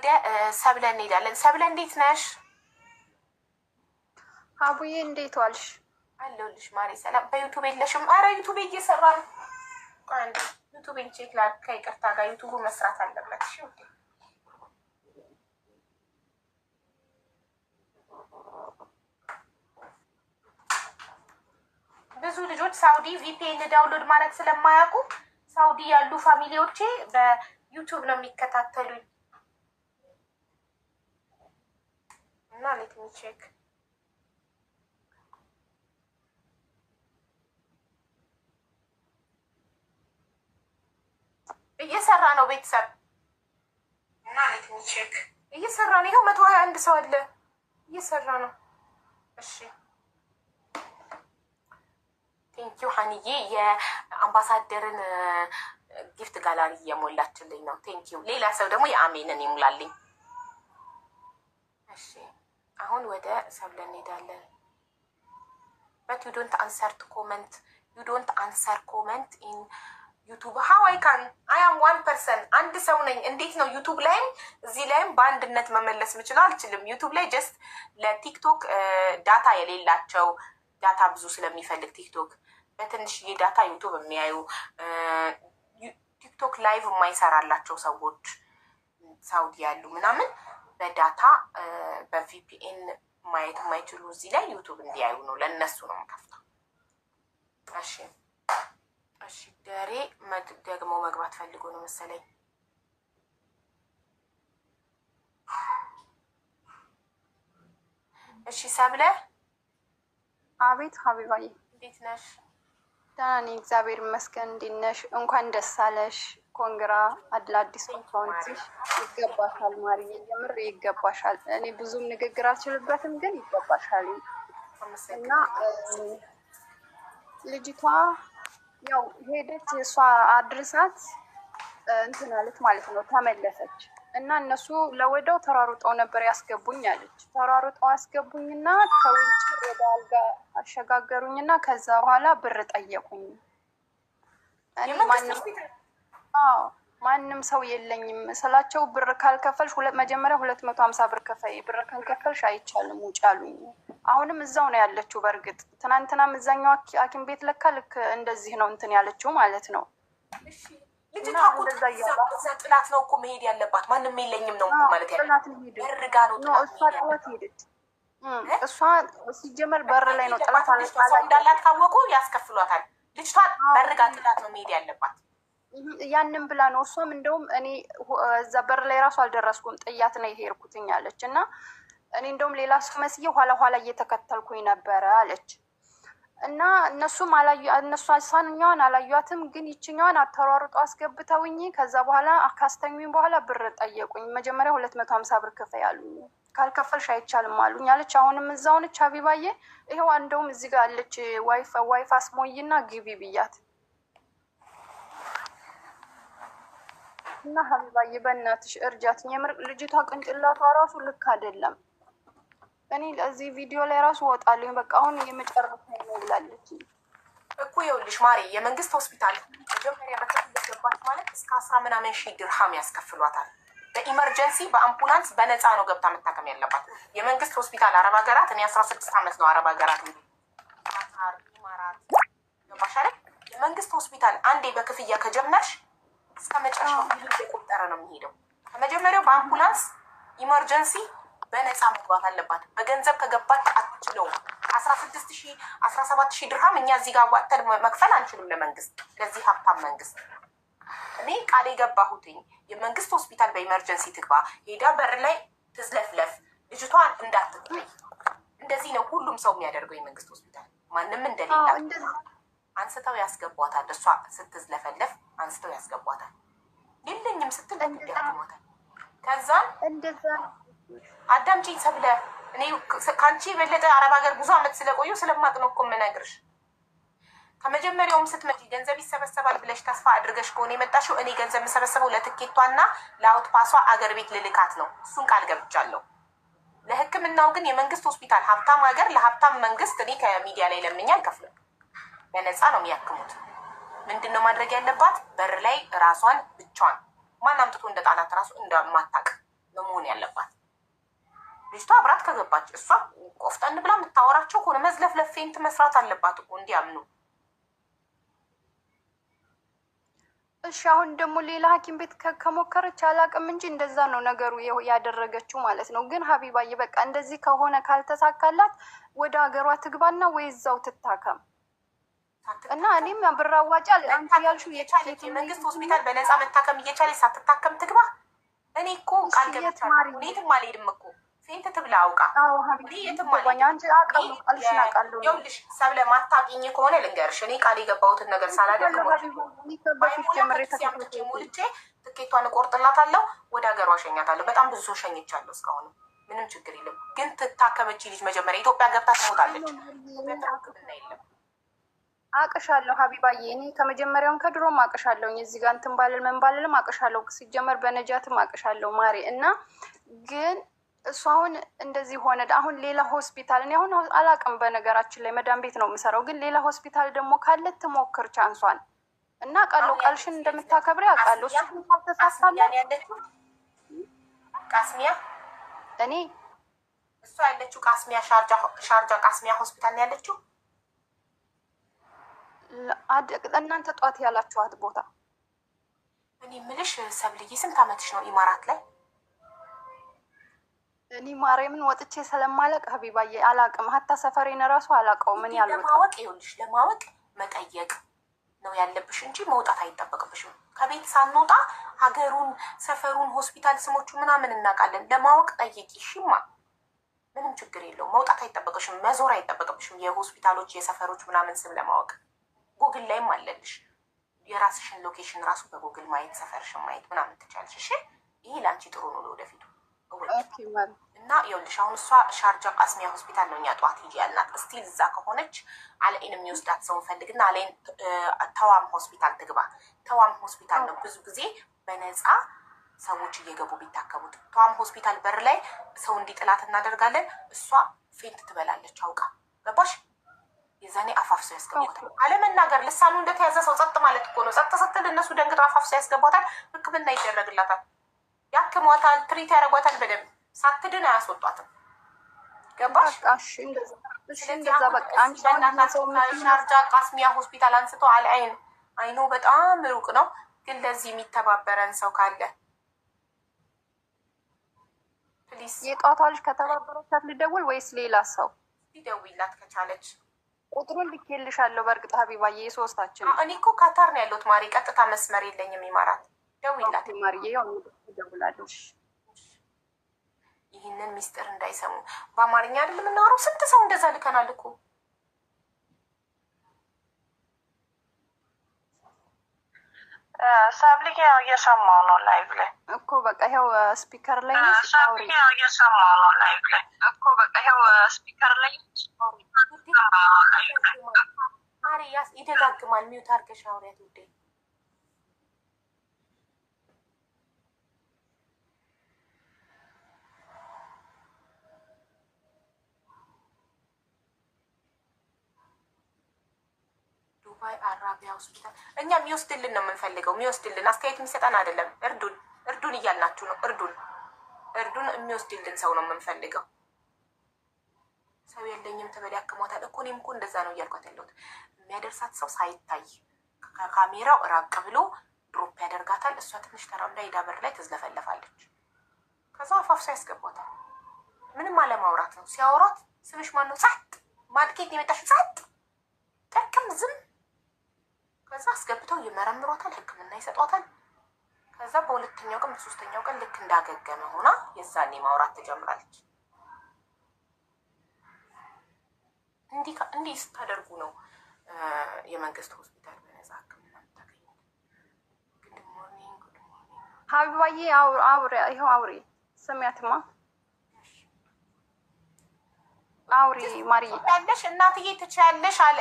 ወደ ሰብለ እንሄዳለን። ሰብለ እንዴት ነሽ? አቡዬ እንዴት ዋልሽ? አለሁልሽ ማሬ ሰላም። በዩቱብ የለሽም? አረ ዩቱብ እየሰራ ነው። አንድ ዩቱብ ቼክ ላድርግ ከይቅርታ ጋር። ዩቱቡ መስራት አለበት። እሺ ውዴ። ብዙ ልጆች ሳውዲ ቪፒኤን ዳውንሎድ ማድረግ ስለማያውቁ ሳውዲ ያሉ ፋሚሊዎቼ በዩቱብ ነው የሚከታተሉኝ እና ሌት ሚ ቼክ እየሰራ ነው ቤተሰብ እና ሌት ሚ ቼክ እየሰራ ነው። ይኸው 121 ሰው አለ እየሰራ ነው። እሺ ቴንኪዩ ሀኒዬ የአምባሳደርን ጊፍት ጋላሪ እየሞላችልኝ ነው። ቴንኪዩ። ሌላ ሰው ደግሞ የአሜንን ይሙላልኝ። እሺ አሁን ወደ ሰብለ እንሄዳለን። በት ዩ ዶንት አንሰር ኮመንት ዩ ዶንት አንሰር ኮመንት ኢን ዩቱብ ሀው አይ ካን አይ አም 1%. አንድ ሰው ነኝ። እንዴት ነው ዩቱብ ላይም እዚህ ላይም በአንድነት መመለስ የምችለው? አልችልም። ዩቱብ ላይ ጀስት ለቲክቶክ ዳታ የሌላቸው ዳታ ብዙ ስለሚፈልግ ቲክቶክ በትንሽዬ ዳታ ዩቱብ የሚያዩ ቲክቶክ ላይቭ የማይሰራላቸው ሰዎች ሳውዲ ያሉ ምናምን በዳታ በቪፒኤን ማየት የማይችሉ እዚህ ላይ ዩቱብ እንዲያዩ ነው። ለእነሱ ነው የምከፍተው። እሺ እሺ። ደሬ ደግሞ መግባት ፈልጎ ነው መሰለኝ። እሺ ሰብለ። አቤት ሀቢባዬ እንዴት ነሽ? ደህና ነኝ እግዚአብሔር ይመስገን። እንዴት ነሽ? እንኳን ደስ አለሽ። ኮንግራ አዲስ አካውንትሽ ይገባሻል ማርዬ፣ የምር ይገባሻል። እኔ ብዙም ንግግር አልችልበትም፣ ግን ይገባሻል። እና ልጅቷ ያው ሄደች፣ እሷ አድርሳት እንትን አለች ማለት ነው፣ ተመለሰች። እና እነሱ ለወደው ተሯሩጠው ነበር ያስገቡኝ አለች። ተሯሩጠው አስገቡኝና ከውጭ ወደ አልጋ አሸጋገሩኝና ከዛ በኋላ ብር ጠየቁኝ። ማንም ሰው የለኝም ስላቸው ብር ካልከፈልሽ መጀመሪያ 250 ብር ከፈይ፣ ብር ካልከፈልሽ አይቻልም ውጭ አሉኝ። አሁንም እዛው ነው ያለችው። በእርግጥ ትናንትናም እዛኛው ሐኪም ቤት ለካ ልክ እንደዚህ ነው እንትን ያለችው ማለት ነው። ልጅቷ ጥላት ነው እኮ መሄድ ያለባት። ማንም የለኝም ነው ማለት በርጋ ነው ጥላት ሄደች። እሷ ሲጀመር በር ላይ ነው ጥላት እንዳላት ካወቁ ያስከፍሏታል። ልጅቷ በርጋ ጥላት ነው መሄድ ያለባት። ያንን ብላ ነው እሷም። እንደውም እኔ እዛ በር ላይ ራሱ አልደረስኩም ጥያት ነው የሄድኩትኝ አለች። እና እኔ እንደውም ሌላ ሰው መስዬ ኋላ እየተከተልኩኝ ነበረ አለች። እና እነሱም እነሱ አሳንኛዋን አላዩትም፣ ግን ይችኛዋን አተሯሩጦ አስገብተውኝ ከዛ በኋላ ካስተኙኝ በኋላ ብር ጠየቁኝ። መጀመሪያ 250 ብር ክፈይ አሉኝ። ካልከፈልሽ አይቻልም አሉኝ አለች። አሁንም እዛው ነች ሀቢባዬ። ይኸው እንደውም እዚህ ጋር አለች ዋይፋ አስሞይና ግቢ ብያት እና ሀቢባዬ በእናትሽ እርጃት። የምር ልጅቷ ቅንጭላቷ ራሱ ልክ አይደለም። እኔ እዚህ ቪዲዮ ላይ ራሱ ወጣለሁ። በቃ አሁን የመጨረሻ ነው ብላለች እኮ። ይኸውልሽ ማሪ፣ የመንግስት ሆስፒታል መጀመሪያ በክፍል ገባች ማለት እስከ 10 ምናምን ሺህ ድርሃም ያስከፍሏታል። በኢመርጀንሲ በአምቡላንስ በነፃ ነው ገብታ መታከም ያለባት። የመንግስት ሆስፒታል አረብ ሀገራት፣ እኔ 16 ዓመት ነው አረብ ሀገራት ኢማራት ገባሽ አይደል? የመንግስት ሆስፒታል አንዴ በክፍያ ከጀመርሽ እስከ መጨረሻው እየቆጠረ ነው የሚሄደው። ከመጀመሪያው በአምቡላንስ ኢመርጀንሲ በነፃ መግባት አለባት። በገንዘብ ከገባች አትችለውም። 16,000 17,000 ድርሃም እኛ እዚህ ጋር ዋጥተን መክፈል አንችልም ለመንግስት፣ ለዚህ ሀብታም መንግስት። እኔ ቃል የገባሁትኝ የመንግስት ሆስፒታል በኢመርጀንሲ ትግባ፣ ሄዳ በር ላይ ትዝለፍለፍ፣ ልጅቷን እንዳትቆይ። እንደዚህ ነው ሁሉም ሰው የሚያደርገው። የመንግስት ሆስፒታል ማንም እንደሌላ አንስተው ያስገቧታል። እሷ ስትዝለፈለፍ አንስተው ያስገቧታል። የለኝም ስትል ያክሞታል። ከዛን አዳምጪኝ ሰብለ፣ እኔ ከአንቺ የበለጠ አረብ ሀገር ብዙ አመት ስለቆዩ ስለማቅ ነው እኮ የምነግርሽ። ከመጀመሪያውም ስትመጪ ገንዘብ ይሰበሰባል ብለሽ ተስፋ አድርገሽ ከሆነ የመጣሽው፣ እኔ ገንዘብ የምሰበሰበው ለትኬቷና ለአውት ፓሷ አገር ቤት ልልካት ነው። እሱን ቃል ገብቻለሁ። ለሕክምናው ግን የመንግስት ሆስፒታል ሀብታም ሀገር ለሀብታም መንግስት እኔ ከሚዲያ ላይ ለምኛ አልከፍልም። በነፃ ነው የሚያክሙት። ምንድን ነው ማድረግ ያለባት? በር ላይ ራሷን ብቻዋን ማን አምጥቶ እንደ ጣላት ራሱ እንደማታቅ ነው መሆን ያለባት። ልጅቷ አብራት ከገባች እሷ ቆፍጠን ብላ የምታወራቸው ከሆነ መዝለፍለፍ ፌንት መስራት አለባት እኮ እንዲያምኑ። እሺ አሁን ደግሞ ሌላ ሐኪም ቤት ከሞከረች አላውቅም እንጂ እንደዛ ነው ነገሩ ያደረገችው ማለት ነው። ግን ሀቢባዬ በቃ እንደዚህ ከሆነ ካልተሳካላት ወደ ሀገሯ ትግባና ወይ እዛው ትታከም እና እኔም ብር አዋጪ አንቺ ያልሽው የቻለች የመንግስት ሆስፒታል በነፃ መታከም እየቻለች ሳትታከም ትግባ። እኔ እኮ ቃል ገብቻለሁ። እኔ የትም አልሄድም እኮ ፌንት ትብላ አውቃ። ይኸውልሽ ሰብለ ማታውቂኝ ከሆነ ልንገርሽ፣ እኔ ቃል የገባሁትን ነገር ሳላደርግ ሞልቼ ትኬቷን እቆርጥላታለሁ፣ ወደ ሀገሯ ሸኛታለሁ። በጣም ብዙ ሰው ሸኝቻለሁ እስካሁን፣ ምንም ችግር የለም። ግን ትታከመች ልጅ መጀመሪያ ኢትዮጵያ ገብታ ትሞታለች። ሕክምና የለም። አቅሻለሁ ሀቢባዬ፣ እኔ ከመጀመሪያውን ከድሮም አቅሻለሁኝ። እዚህ ጋር እንትን ባልል ምን ባልልም አቅሻለሁ። ሲጀመር በነጃትም አቅሻለሁ ማሬ። እና ግን እሱ አሁን እንደዚህ ሆነ። አሁን ሌላ ሆስፒታል እኔ አሁን አላቅም፣ በነገራችን ላይ መዳም ቤት ነው የምሰራው። ግን ሌላ ሆስፒታል ደግሞ ካለ ትሞክር ቻንሷን እና ቃለው ቃልሽን እንደምታከብሪ አውቃለሁ። እሱ ካልተሳካላት ቃስሚያ እኔ እሷ ያለችው ቃስሚያ ሻርጃ ቃስሚያ ሆስፒታል ነው ያለችው። እናንተ ጧት ያላችኋት ቦታ እኔ ምልሽ ሰብልዬ ስንት አመትሽ ነው ኢማራት ላይ? እኔ ማርያምን ወጥቼ ስለማለቅ ሀቢባዬ አላቅም። ሀታ ሰፈሬን እራሱ አላቀው። ምን ያለው ለማወቅ ይኸውልሽ ለማወቅ መጠየቅ ነው ያለብሽ እንጂ መውጣት አይጠበቅብሽም። ከቤት ሳንወጣ ሀገሩን፣ ሰፈሩን፣ ሆስፒታል ስሞቹ ምናምን እናውቃለን። ለማወቅ ጠይቂ ሽማ፣ ምንም ችግር የለውም። መውጣት አይጠበቅሽም፣ መዞር አይጠበቅብሽም። የሆስፒታሎች የሰፈሮች ምናምን ስም ለማወቅ ጉግል ላይም አለልሽ። የራስሽን ሎኬሽን ራሱ በጉግል ማየት ሰፈርሽን ማየት ምናምን ትቻለሽ። እሺ ይሄ ለአንቺ ጥሩ ነው ለወደፊቱ። እና ይኸውልሽ አሁን እሷ ሻርጃ ቃስሚያ ሆስፒታል ነው እኛ ጠዋት ሂጂ ያልናት። እስቲል እዛ ከሆነች አልአይን የሚወስዳት ሰው ፈልግና አልአይን ተዋም ሆስፒታል ትግባ። ተዋም ሆስፒታል ነው ብዙ ጊዜ በነፃ ሰዎች እየገቡ ቢታከሙት። ተዋም ሆስፒታል በር ላይ ሰው እንዲጥላት እናደርጋለን። እሷ ፌንት ትበላለች አውቃ። ገባሽ? የዛኔ አፋፍ ሰው ያስገባታል። አለመናገር ልሳኑ እንደተያዘ ሰው ጸጥ ማለት እኮ ነው። ጸጥ ስትል እነሱ ደንግጠው አፋፍ ሰው ያስገባታል። ሕክምና ይደረግላታል፣ ያክሟታል፣ ትሪት ያደርጓታል። በደንብ ሳትድን አያስወጧትም። ገባሽ? እንደዛ በቃ ሻርጃ ቃስሚያ ሆስፒታል አንስቶ አልአይን አይኖ በጣም ሩቅ ነው፣ ግን ለዚህ የሚተባበረን ሰው ካለ ፕሊስ። የጧቷ ልጅ ከተባበረቻት ልደውል ወይስ ሌላ ሰው ሊደውይላት ከቻለች? ቁጥሩን ልኬልሻለሁ። በእርግጥ ሀቢባዬ የሶስታችን እኔ እኮ ካታር ነው ያለሁት ማሪ፣ ቀጥታ መስመር የለኝም ይማራት። ደውይላት ማሪዬ፣ ያው ደውላለሽ። ይህንን ሚስጥር እንዳይሰሙ። በአማርኛ አይደል የምናወራው? ስንት ሰው እንደዛ ልከናል እኮ። ሳብሊክ ያው እየሰማው ነው ላይቭ ላይ እኮ በቃ ይኸው ስፒከር ላይ ሳብሊክ ያው እየሰማው ነው ላይቭ ላይ እኮ በቃ ይኸው ስፒከር ላይ ማሪ ይደጋግማል። ሚውት አድርገሽ አውሪያት ውዴ። ዱባይ አራቢያ ሆስፒታል እኛ የሚወስድልን ነው የምንፈልገው። የሚወስድልን አስተያየት የሚሰጠን አይደለም። እርዱን እያልናችሁ ነው። እርዱን የሚወስድልን ሰው ነው የምንፈልገው። ሰው የለኝም ትበል ያክሟታል እኮ። እኔም እኮ እንደዛ ነው እያልኳት ያለሁት። የሚያደርሳት ሰው ሳይታይ ከካሜራው ራቅ ብሎ ድሮፕ ያደርጋታል። እሷ ትንሽ ተራምዳ ሄዳ በር ላይ ትዝለፈለፋለች። ከዛ አፋፍሳ ያስገባታል። ምንም አለማውራት ነው። ሲያወራት ስምሽ ማን ነው? ጸጥ። ማድኬት የመጣሽ ጸጥ፣ ጠቅም፣ ዝም። ከዛ አስገብተው ይመረምሯታል፣ ሕክምና ይሰጧታል። ከዛ በሁለተኛው ቀን በሶስተኛው ቀን ልክ እንዳገገመ ሆና የዛኔ ማውራት ትጀምራለች። እንዲህ ስታደርጉ ነው የመንግስት ሆስፒታል በነፃ ሕክምና የምታገኙት። ጉድ ሞርኒንግ ሀቢባዬ፣ ይኸው አውሪ። ስሚያትማ አውሪ ማርዬ። ያለሽ እናትዬ ትችያለሽ አለ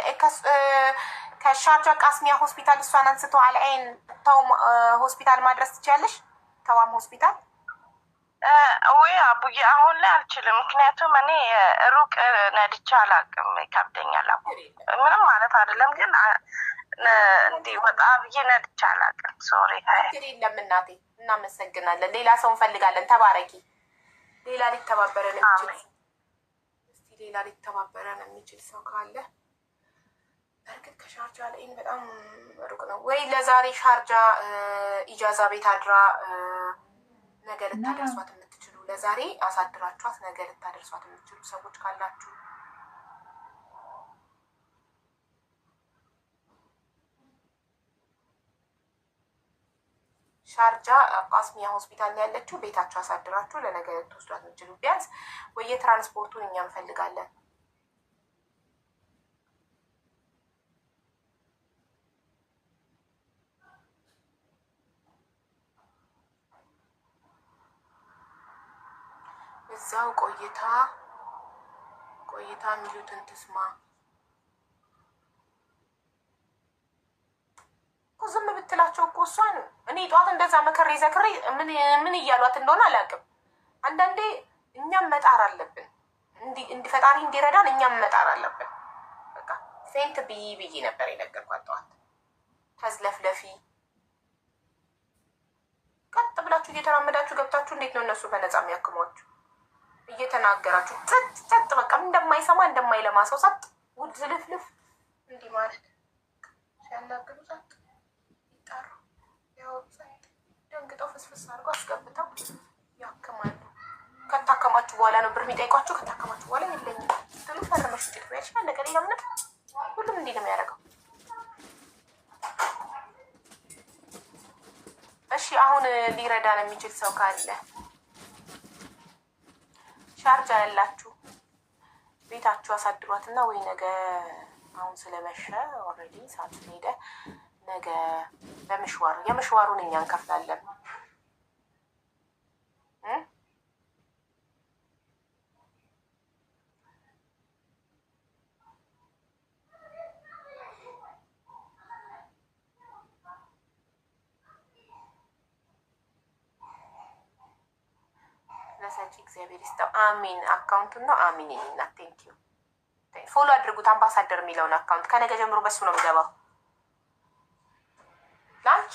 ከሻርጃ ቃስሚያ ሆስፒታል እሷን አንስቶ አልአይን ተው ሆስፒታል ማድረስ ትችያለሽ። ተዋም ሆስፒታል ወይ አቡዬ አሁን ላይ አልችልም። ምክንያቱም እኔ ሩቅ ነድቼ አላውቅም፣ ይከብደኛል። ምንም ማለት አይደለም፣ ግን እንዲህ ወጣ ብዬ ነድቼ አላውቅም። ሶሪ የለም እናቴ፣ እናመሰግናለን። ሌላ ሰው እንፈልጋለን። ተባረኪ። ሌላ ሊተባበረን የሚችል እስቲ ሌላ ሊተባበረን የሚችል ሰው ካለ በእርግጥ ከሻርጃ ላይን በጣም ሩቅ ነው ወይ? ለዛሬ ሻርጃ ኢጃዛ ቤት አድራ ነገ ልታደርሷት የምትችሉ ለዛሬ አሳድራችኋት ነገ ልታደርሷት የምትችሉ ሰዎች ካላችሁ ሻርጃ ቃስሚያ ሆስፒታል ላይ ያለችው ቤታችሁ አሳድራችሁ ለነገ ልትወስዷት የምትችሉ ቢያንስ ወይ የትራንስፖርቱን እኛ እንፈልጋለን። እዛው ቆይታ የሚሉትን ትስማ። ዝም ብትላቸው እኮ እሷን እኔ ጠዋት እንደዛ መከሬ ዘክሬ ምን እያሏት እንደሆነ አላውቅም። አንዳንዴ እኛም መጣር አለብን፣ ፈጣሪ እንዲረዳን እኛም መጣር አለብን። በቃ ፌንት ብዬ ነበር የነገርኳት ጠዋት። ተዝለፍለፊ ቀጥ ብላችሁ እየተራመዳችሁ ገብታችሁ እንዴት ነው እነሱ በነፃ የሚያክሟችሁ? እየተናገራችሁ ጸጥ በቃ እንደማይሰማ እንደማይለማ ሰው ጸጥ ውድ ዝልፍልፍ እንዲህ ማለት ሲያናግሩ ጸጥ ይጠሩ ደንግጠው ፍስፍስ አድርገው አስገብተው ያክማሉ። ከታከማችሁ በኋላ ነው ብር የሚጠይቋችሁ። ከታከማችሁ በኋላ የለኝም ስትሉ ፈርመሽ ውጤት ያልሽ አለቀ። ሌላ ምንም ሁሉም እንዲህ ነው የሚያደርገው። እሺ አሁን ሊረዳን የሚችል ሰው ካለ ሻርጃ ያላችሁ ቤታችሁ አሳድሯትና ወይ ነገ አሁን ስለመሸ ኦልሬዲ ሰዓት ስለሄደ ነገ የምሽዋሩን እኛ እንከፍላለን። ለሰጪ እግዚአብሔር ይስጠው። አሚን። አካውንቱን ነው አሚን እና ቴንኪዩ። ፎሎ አድርጉት። አምባሳደር የሚለውን አካውንት ከነገ ጀምሮ በሱ ነው የምገባው። ላንች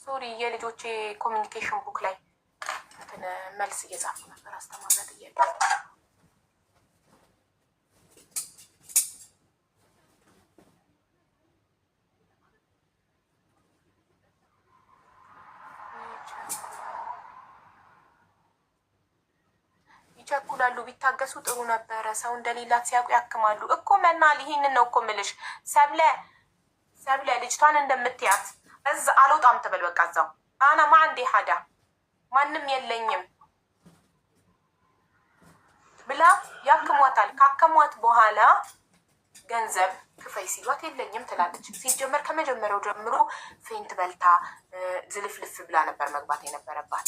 ሶሪ የልጆቼ ኮሚኒኬሽን ቡክ ላይ መልስ እየጻፉ ነበር። አስተማሪ ጥያቄ ይቸኩላሉ። ቢታገሱ ጥሩ ነበረ። ሰው እንደሌላት ሲያውቁ ያክማሉ እኮ መናል። ይሄንን ነው እኮ ምልሽ። ሰብለ ልጅቷን እንደምትያት እዛ አልወጣም ትበል። በቃ እዛው አና ማንዴ ሀዳ ማንም የለኝም ብላ ያክሟታል። ካከሟት በኋላ ገንዘብ ክፈይ ሲሏት የለኝም ትላለች። ሲጀመር ከመጀመሪያው ጀምሮ ፌንት በልታ ዝልፍልፍ ብላ ነበር መግባት የነበረባት።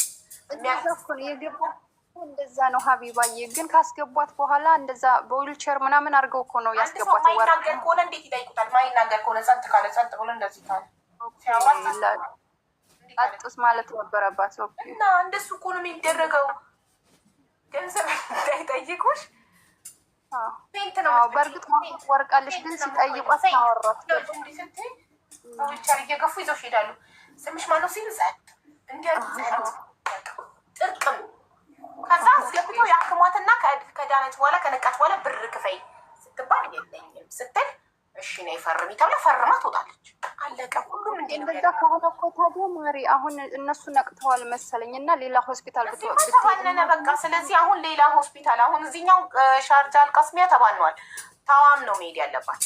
እንደዛ ነው ሀቢባዬ። ግን ካስገቧት በኋላ እንደዛ በዊልቸር ምናምን አድርገው እኮ ነው ያስገቧት። ማይናገር ከሆነ እንዴት ይጠይቁታል? ማይናገር ከሆነ ጸጥ ካለ ጸጥ ብሎ እንደዚህ ካለ አጥስ ማለት ነበረባት። እና እንደሱ እኮ ነው የሚደረገው። ገንዘብ እንዳይጠይቁሽ ፔንት ነው። በእርግጥ ወርቃለች፣ ግን ሲጠይቋት ታወሯት እንዲህ ስትይ በዊልቸር እየገፉ ይዘው ይሄዳሉ። ስምሽ ማነው ሲሉ ጸጥ እንዲያጸጥ ጥርቅም። ከዛ አስገብተው ያክሟትና ከዳነች በኋላ ከነቃች በኋላ ብር ክፈይ ስትባል የለኝም ስትል እሺ ነይ ፈርሚ ተብላ ፈርማ ትወጣለች። አለቀ። ሁሉም እንዴ ነው እንደዛ ከሆነ እኮ ታዲያ ማሪ አሁን እነሱ ነቅተዋል መሰለኝ እና ሌላ ሆስፒታል ተባነነ በቃ። ስለዚህ አሁን ሌላ ሆስፒታል አሁን እዚህኛው ሻርጃ አልቃስሚያ ተባነዋል። ታዋም ነው መሄድ ያለባት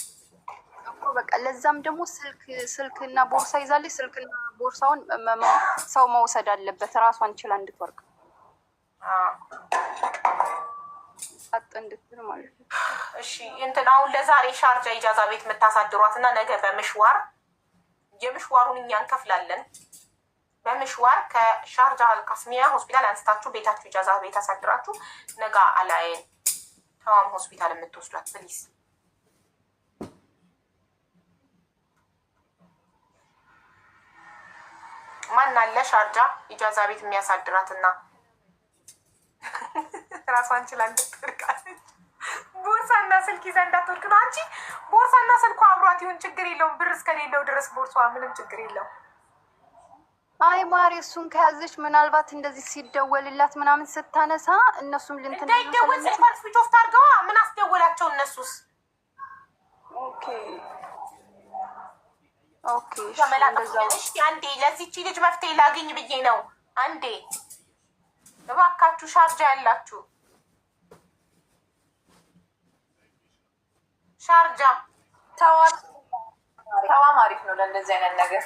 እኮ በቃ። ለዛም ደግሞ ስልክና ቦርሳ ይዛለች። ስልክና ቦርሳውን ሰው መውሰድ አለበት ራሷን ችላ እንድትወርቅ ጸጥ እንድትል ማለት ነው። እሺ እንትን አሁን ለዛሬ ሻርጃ ኢጃዛ ቤት የምታሳድሯት እና ነገ በምሽዋር የምሽዋሩን እኛ እንከፍላለን። በምሽዋር ከሻርጃ አልቃስሚያ ሆስፒታል አንስታችሁ ቤታችሁ ኢጃዛ ቤት አሳድራችሁ ነገ አላይን ታዋም ሆስፒታል የምትወስዷት ፕሊዝ። ማን አለ ሻርጃ ኢጃዛ ቤት የሚያሳድራትና ራሷን ችላ እንድትወርቃለች። ቦርሳና ስልክ ይዛ እንዳትወርቅ ነው። አንቺ ቦርሳና ስልኩ አብሯት ይሁን ችግር የለውም። ብር እስከሌለው ድረስ ቦርሷ ምንም ችግር የለውም። አይ ማሪ እሱን ከያዘች ምናልባት እንደዚህ ሲደወልላት ምናምን ስታነሳ እነሱም ልንትን እንዳይደወል ስልኳን ስዊች ኦፍ ታርገዋ። ምን አስደወላቸው እነሱስ? ኦኬ ኦኬ እሺ አንዴ ለዚህቺ ልጅ መፍትሄ ላግኝ ብዬ ነው። አንዴ እባካችሁ ሻርጃ ያላችሁ ሻርጃ ተዋም አሪፍ ነው ለእንደዚህ አይነት ነገር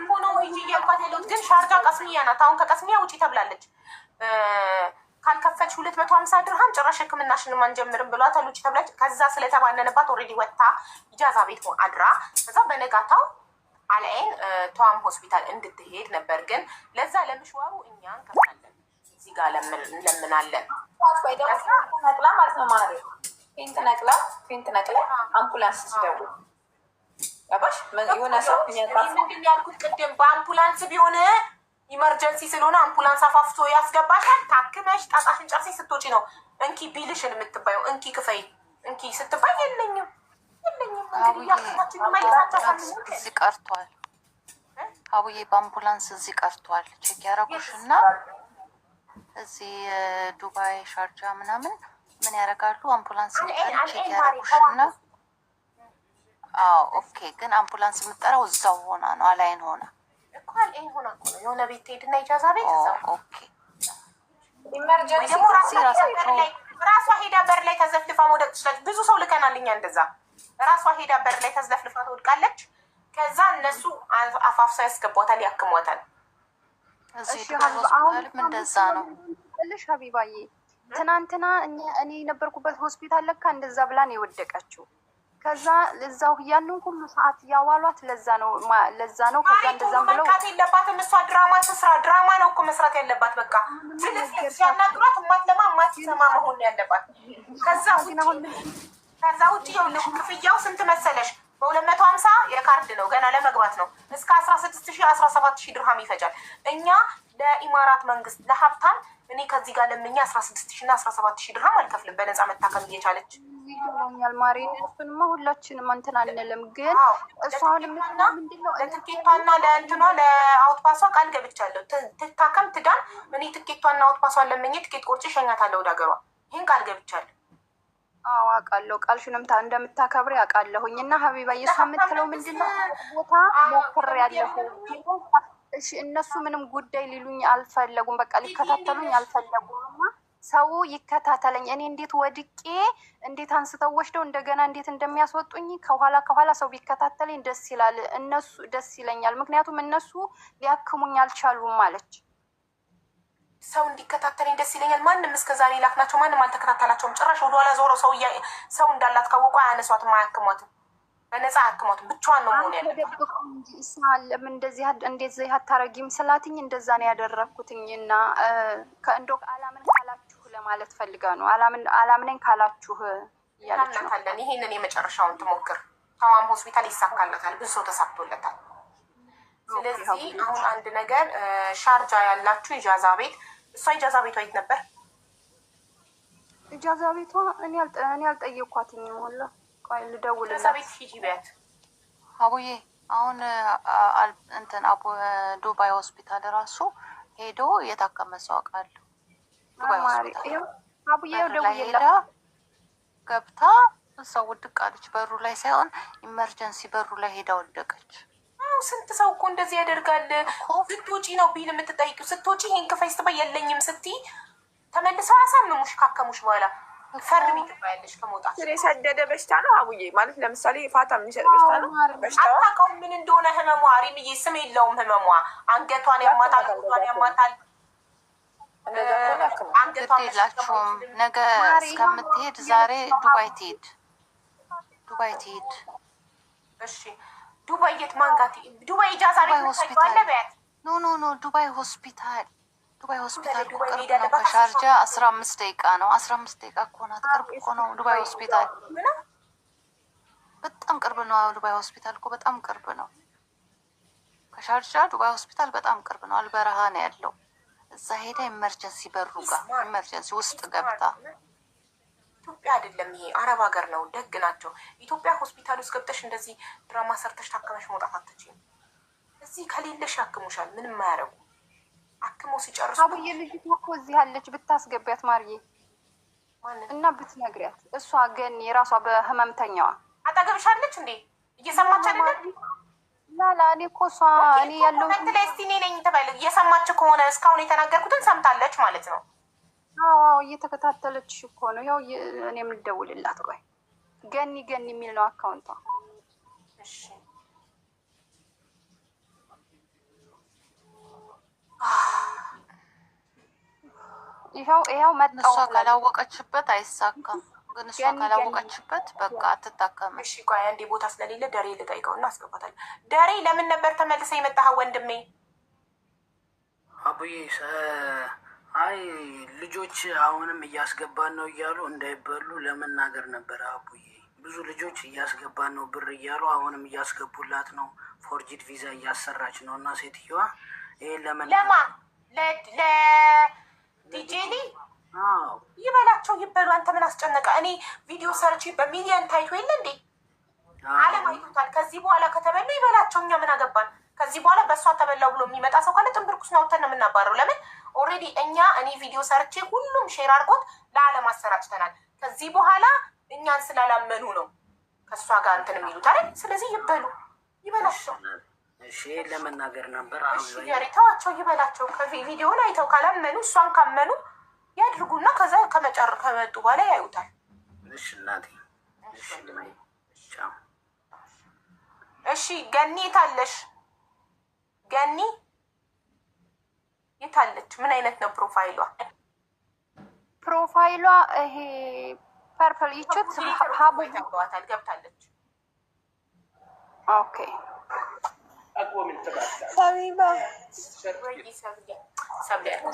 ሆኖ ሂጂ እያልኳት ያለሁት ግን ሻርጃ ቀስሚያ ናት። አሁን ከቀስሚያ ውጪ ተብላለች። ካልከፈልሽ 250 ድርሃም ጭራሽ ሕክምናሽንም አንጀምርም ብሏታል። ውጪ ተብላለች። ከዛ ስለተባነነባት ኦልሬዲ ወጥታ ኢጃዛ ቤት አድራ ከዛ በነጋታው አላይን ተዋም ሆስፒታል እንድትሄድ ነበር። ግን ለዛ ለምሽዋሩ እኛ እንከፍላለን። እዚህ ጋር ለምናለን ነቅላ ማለት ነው ማሪ ፌንት ነቅላ አምቡላንስ ሲደውል ያባሽ የሆነ ሰው ምንድን ያልኩት ቅድም በአምቡላንስ ቢሆን ኢመርጀንሲ ስለሆነ አምቡላንስ አፋፍቶ ያስገባሻል። ታክመሽ ጣጣሽን ጨርሰሽ ስትወጪ ነው እንኪ ቢልሽን የምትባየው። እንኪ ክፈይ እንኪ ስትባይ የለኝም እዚህ ቀርቷል። አቡዬ በአምቡላንስ እዚህ ቀርቷል። ቼክ ያደረጉሽ እና እዚህ ዱባይ ሻርጃ ምናምን ምን ያደርጋሉ? አምቡላንስ ቼክ ያደረጉሽ እና ኦኬ። ግን አምቡላንስ የምጠራው እዛው ሆና ነው አላይን ሆና እኮ አላይን ሆና እኮ ነው የሆነ ቤት ትሄድና ኢጃዛ ቤት እዛው ኦኬ። ኢመርጀንሲ ራሷ ሄዳ በር ላይ ተዘፍልፋ መውደቅ ትችላለች። ብዙ ሰው ልከናልኛ እንደዛ ራሷ ሄዳ በር ላይ ተዘፍልፋ ትወድቃለች። ከዛ እነሱ አፋፍሳ ያስገቧታል፣ ያክሟታል። እዚህ ሆስፒታልም እንደዛ ነው ልሽ ሀቢባዬ። ትናንትና እኔ የነበርኩበት ሆስፒታል ለካ እንደዛ ብላን የወደቀችው። ከዛ ለዛው ያንን ሁሉ ሰዓት ያዋሏት ለዛ ነው። ከዛ እንደዛም ብለው መቃት የለባትም እሷ ድራማ ትስራ። ድራማ ነው እኮ መስራት ያለባት። በቃ ስለዚህ ሲያናግሯት ማትለማ ማትሰማ መሆን ያለባት። ከዛ ውጭ የሆነሽ ክፍያው ስንት መሰለሽ? በ250 የካርድ ነው፣ ገና ለመግባት ነው። እስከ 16,000 17,000 ድርሃም ይፈጃል። እኛ ለኢማራት መንግስት ለሀብታም እኔ ከዚህ ጋር ለምኛ 16,000 እና 17,000 ድርሃም አልከፍልም። በነፃ መታከም እየቻለች ይሆኛል ማሪ። እሱንማ ሁላችንም እንትን አንልም። ግን እሷ አሁን ምንድነው ለትኬቷና ለእንትኗ ለአውትፓሷ ቃል ገብቻለሁ። ትታከም ትዳን። እኔ ትኬቷና አውትፓሷን ለምኜ ትኬት ቆርጬ ሸኛታለሁ ወደ ሀገሯ። ይህን ቃል ገብቻለሁ። አውቃለሁ ቃልሽንም እንደምታከብሪ አውቃለሁኝ። እና ሀቢባ የሷ የምትለው ምንድነው ቦታ ሞክሬያለሁ። እሺ እነሱ ምንም ጉዳይ ሊሉኝ አልፈለጉም። በቃ ሊከታተሉኝ አልፈለጉም። እና ሰው ይከታተለኝ፣ እኔ እንዴት ወድቄ እንዴት አንስተው ወስደው እንደገና እንዴት እንደሚያስወጡኝ ከኋላ ሰው ቢከታተለኝ ደስ ይላል። እነሱ ደስ ይለኛል። ምክንያቱም እነሱ ሊያክሙኝ አልቻሉም አለች። ሰው እንዲከታተለኝ ደስ ይለኛል። ማንም እስከዛሬ ላክናቸው ማንም አልተከታተላቸውም። ጭራሽ ወደኋላ ዞረው ሰው እንዳላት ካወቁ አያነሷትም፣ አያክሟትም። በነፃ አክሟት ብቻዋን ነው መሆን ያለበት። ተደብቆ እንጂ ኢስማኤልም እንደዚህ አታረጊም ስላትኝ እንደዛ ነው ያደረኩትኝ። እና ከእንዶ አላምን ካላችሁ ለማለት ፈልጋ ነው። አላምነኝ ካላችሁ እያለች ነው። እናምናታለን። ይሄንን የመጨረሻውን ትሞክር። ታዋም ሆስፒታል ይሳካለታል። ብዙ ሰው ተሳክቶለታል። ስለዚህ አሁን አንድ ነገር ሻርጃ ያላችሁ ኢጃዛ ቤት፣ እሷ ኢጃዛ ቤቷ የት ነበር? ኢጃዛ ቤቷ እኔ አልጠየኳትኝም። ወላ ቆይ ልደውልላት። ኢጃዛ ቤት ሂጂ ቢያት። አቡዬ አሁን እንትን ዱባይ ሆስፒታል ራሱ ሄዶ የታከመ ሰው አውቃለሁ። ዱባይ ሆስፒታል አቡዬ ደውዬላት ገብታ እሷ ውድቅ አለች። በሩ ላይ ሳይሆን ኢመርጀንሲ በሩ ላይ ሄዳ ወደቀች። ስንት ሰው እኮ እንደዚህ ያደርጋል። ስትወጪ ነው ቢል የምትጠይቂው። ስትወጪ ይሄን ክፈይ ስትባይ የለኝም ስትይ ተመልሰው አሳምሙሽ። ካከሙሽ በኋላ ፈርሚ ትባያለሽ። ከመውጣት ስር የሰደደ በሽታ ነው አቡዬ። ማለት ለምሳሌ ፋታ የሚሰጥ በሽታ ነው። አታውቀውም ምን እንደሆነ ህመሟ። ሪምዬ ስም የለውም ህመሟ። አንገቷን ያማታል፣ ሆዷን ያማታል። ግድ የላችሁም። ነገ እስከምትሄድ ዛሬ ዱባይ ትሄድ። እሺ ዱባይ የት ማንጋት? ዱባይ ኢጃዛ ቤት ሆስፒታል ለበት ኖ ዱባይ ሆስፒታል ቅርብ ነው። ከሻርጃ 15 ደቂቃ ነው። 15 ደቂቃ እኮ ናት። ቅርብ እኮ ነው ዱባይ ሆስፒታል። በጣም ቅርብ ነው። ዱባይ ሆስፒታል እኮ በጣም ቅርብ ነው። ከሻርጃ ዱባይ ሆስፒታል በጣም ቅርብ ነው። አልበረሃ ነው ያለው። እዛ ሄዳ ኢመርጀንሲ በሩ ጋር ኢመርጀንሲ ውስጥ ገብታ። ኢትዮጵያ አይደለም ይሄ አረብ ሀገር ነው። ደግ ናቸው። ኢትዮጵያ ሆስፒታል ውስጥ ገብተሽ እንደዚህ ድራማ ሰርተሽ ታከመሽ መውጣት አትችይም። እዚህ ከሌለሽ ያክሙሻል። ምንም አያረጉ። አክሞ ሲጨርሱ አቡዬ ልጅቷ እኮ እዚህ ያለች ብታስገቢያት ማርዬ እና ብትነግሪያት። እሷ ግን የራሷ በህመምተኛዋ አጠገብሽ አለች እንዴ? እየሰማች አይደለም? ላላ እኔ እኮ እሷ እኔ ያለው ላይ እስቲ እኔ ነኝ ተባለ። እየሰማች ከሆነ እስካሁን የተናገርኩትን ሰምታለች ማለት ነው። አዎ እየተከታተለችሽ እኮ ነው። ያው እኔም ልደውልላት። ቆይ ገኒ የሚል ነው አካውንቷ። እሺ ይኸው መጣሁ። እሷ ካላወቀችበት አይሳካም። ግን እሷ ካላወቀችበት በቃ አትታከም። እሺ ቆይ አንዴ ቦታ ስለሌለ ደሬ ልጠይቀውና አስገባታለሁ። ደሬ ለምን ነበር ተመልሰ የመጣኸው ወንድሜ? አቡዬ አይ ልጆች አሁንም እያስገባን ነው እያሉ እንዳይበሉ ለመናገር ነበረ። አቡዬ ብዙ ልጆች እያስገባን ነው ብር እያሉ አሁንም እያስገቡላት ነው። ፎርጂድ ቪዛ እያሰራች ነው። እና ሴትዮዋ ይሄን ለማ ለዲጄሊ ይበላቸው ይበሉ። አንተ ምን አስጨነቀ? እኔ ቪዲዮ ሰርች በሚሊየን ታይቶ የለ እንዴ? አለም አይቶታል። ከዚህ በኋላ ከተበሉ ይበላቸው። እኛ ምን አገባን? ከዚህ በኋላ በእሷ ተበላው ብሎ የሚመጣ ሰው ካለ ጥንብርኩስ ነው ወተን ነው የምናባረው። ለምን ኦልሬዲ እኔ ቪዲዮ ሰርቼ ሁሉም ሼር አድርጎት ለዓለም አሰራጭተናል። ከዚህ በኋላ እኛን ስላላመኑ ነው ከእሷ ጋር እንትን የሚሉት አይደል? ስለዚህ ይበላቸው። እሺ ለመናገር ነበር። ተዋቸው፣ ይበላቸው። ከቪዲዮን አይተው ካላመኑ እሷን ካመኑ ያድርጉና ከዛ ከመጡ በኋላ ያዩታል። እሺ እናቴ። እሺ ገኒ የታለሽ? ገኒ የታለች? ምን አይነት ነው ፕሮፋይሏ? ይሄ ፐርፕል ይቹት ሀቡ ታውቀዋታል። ገብታለች። ኦኬ ሀቢባ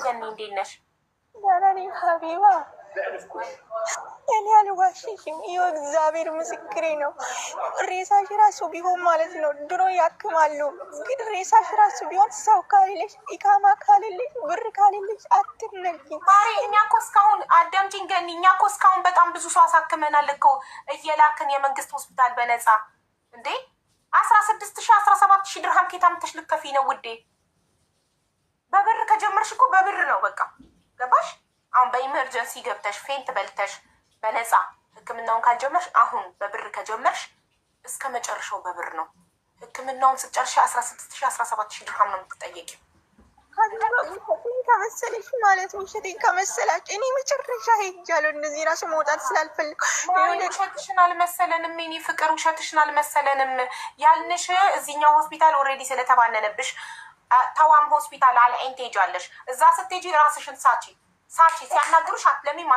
ገኒ እንዴት ነሽ? ደህና ነኝ ሀቢባ። እኔ አልዋሽሽም። ይኸው እግዚአብሔር ምስክሬ ነው። ሬሳሽ ራሱ ቢሆን ማለት ነው ድሮ ያክማሉ። ግን ሬሳሽ ራሱ ቢሆን ሰው ካሌለሽ፣ ኢካማ ካሌለሽ፣ ብር ካሌለሽ አትነቂ ማሪ። እኛ እኮ እስካሁን አዳምጪኝ ገኒ፣ እኛ እኮ እስካሁን በጣም ብዙ ሰው አሳክመናል እኮ እየላክን የመንግስት ሆስፒታል በነፃ እንዴ 16,000 17,000 ድርሃም ኬታ ምተሽ ልከፊ ነው ውዴ። በብር ከጀመርሽ እኮ በብር ነው በቃ ገባሽ? አሁን በኢመርጀንሲ ገብተሽ ፌንት በልተሽ በነፃ ህክምናውን ካልጀመርሽ፣ አሁን በብር ከጀመርሽ እስከ መጨረሻው በብር ነው። ህክምናውን ስትጨርሽ 16,000 17,000 ድርሃም ነው የምትጠየቂው። ውሸቴን ከመሰለሽ ማለት ውሸቴን ከመሰላችሁ እኔ መጨረሻ ሄጃለሁ። እንደዚህ ራሱ መውጣት ስላልፈልግ ውሸትሽን አልመሰለንም። እኔ ፍቅር ውሸትሽን አልመሰለንም ያልንሽ እዚህኛው ሆስፒታል ኦልሬዲ ስለተባነነብሽ ተዋም ሆስፒታል አልአይን ትሄጃለሽ። እዛ ስትሄጂ ራስሽን ሳቺ ሲያናግሩሽ አትለሚም፣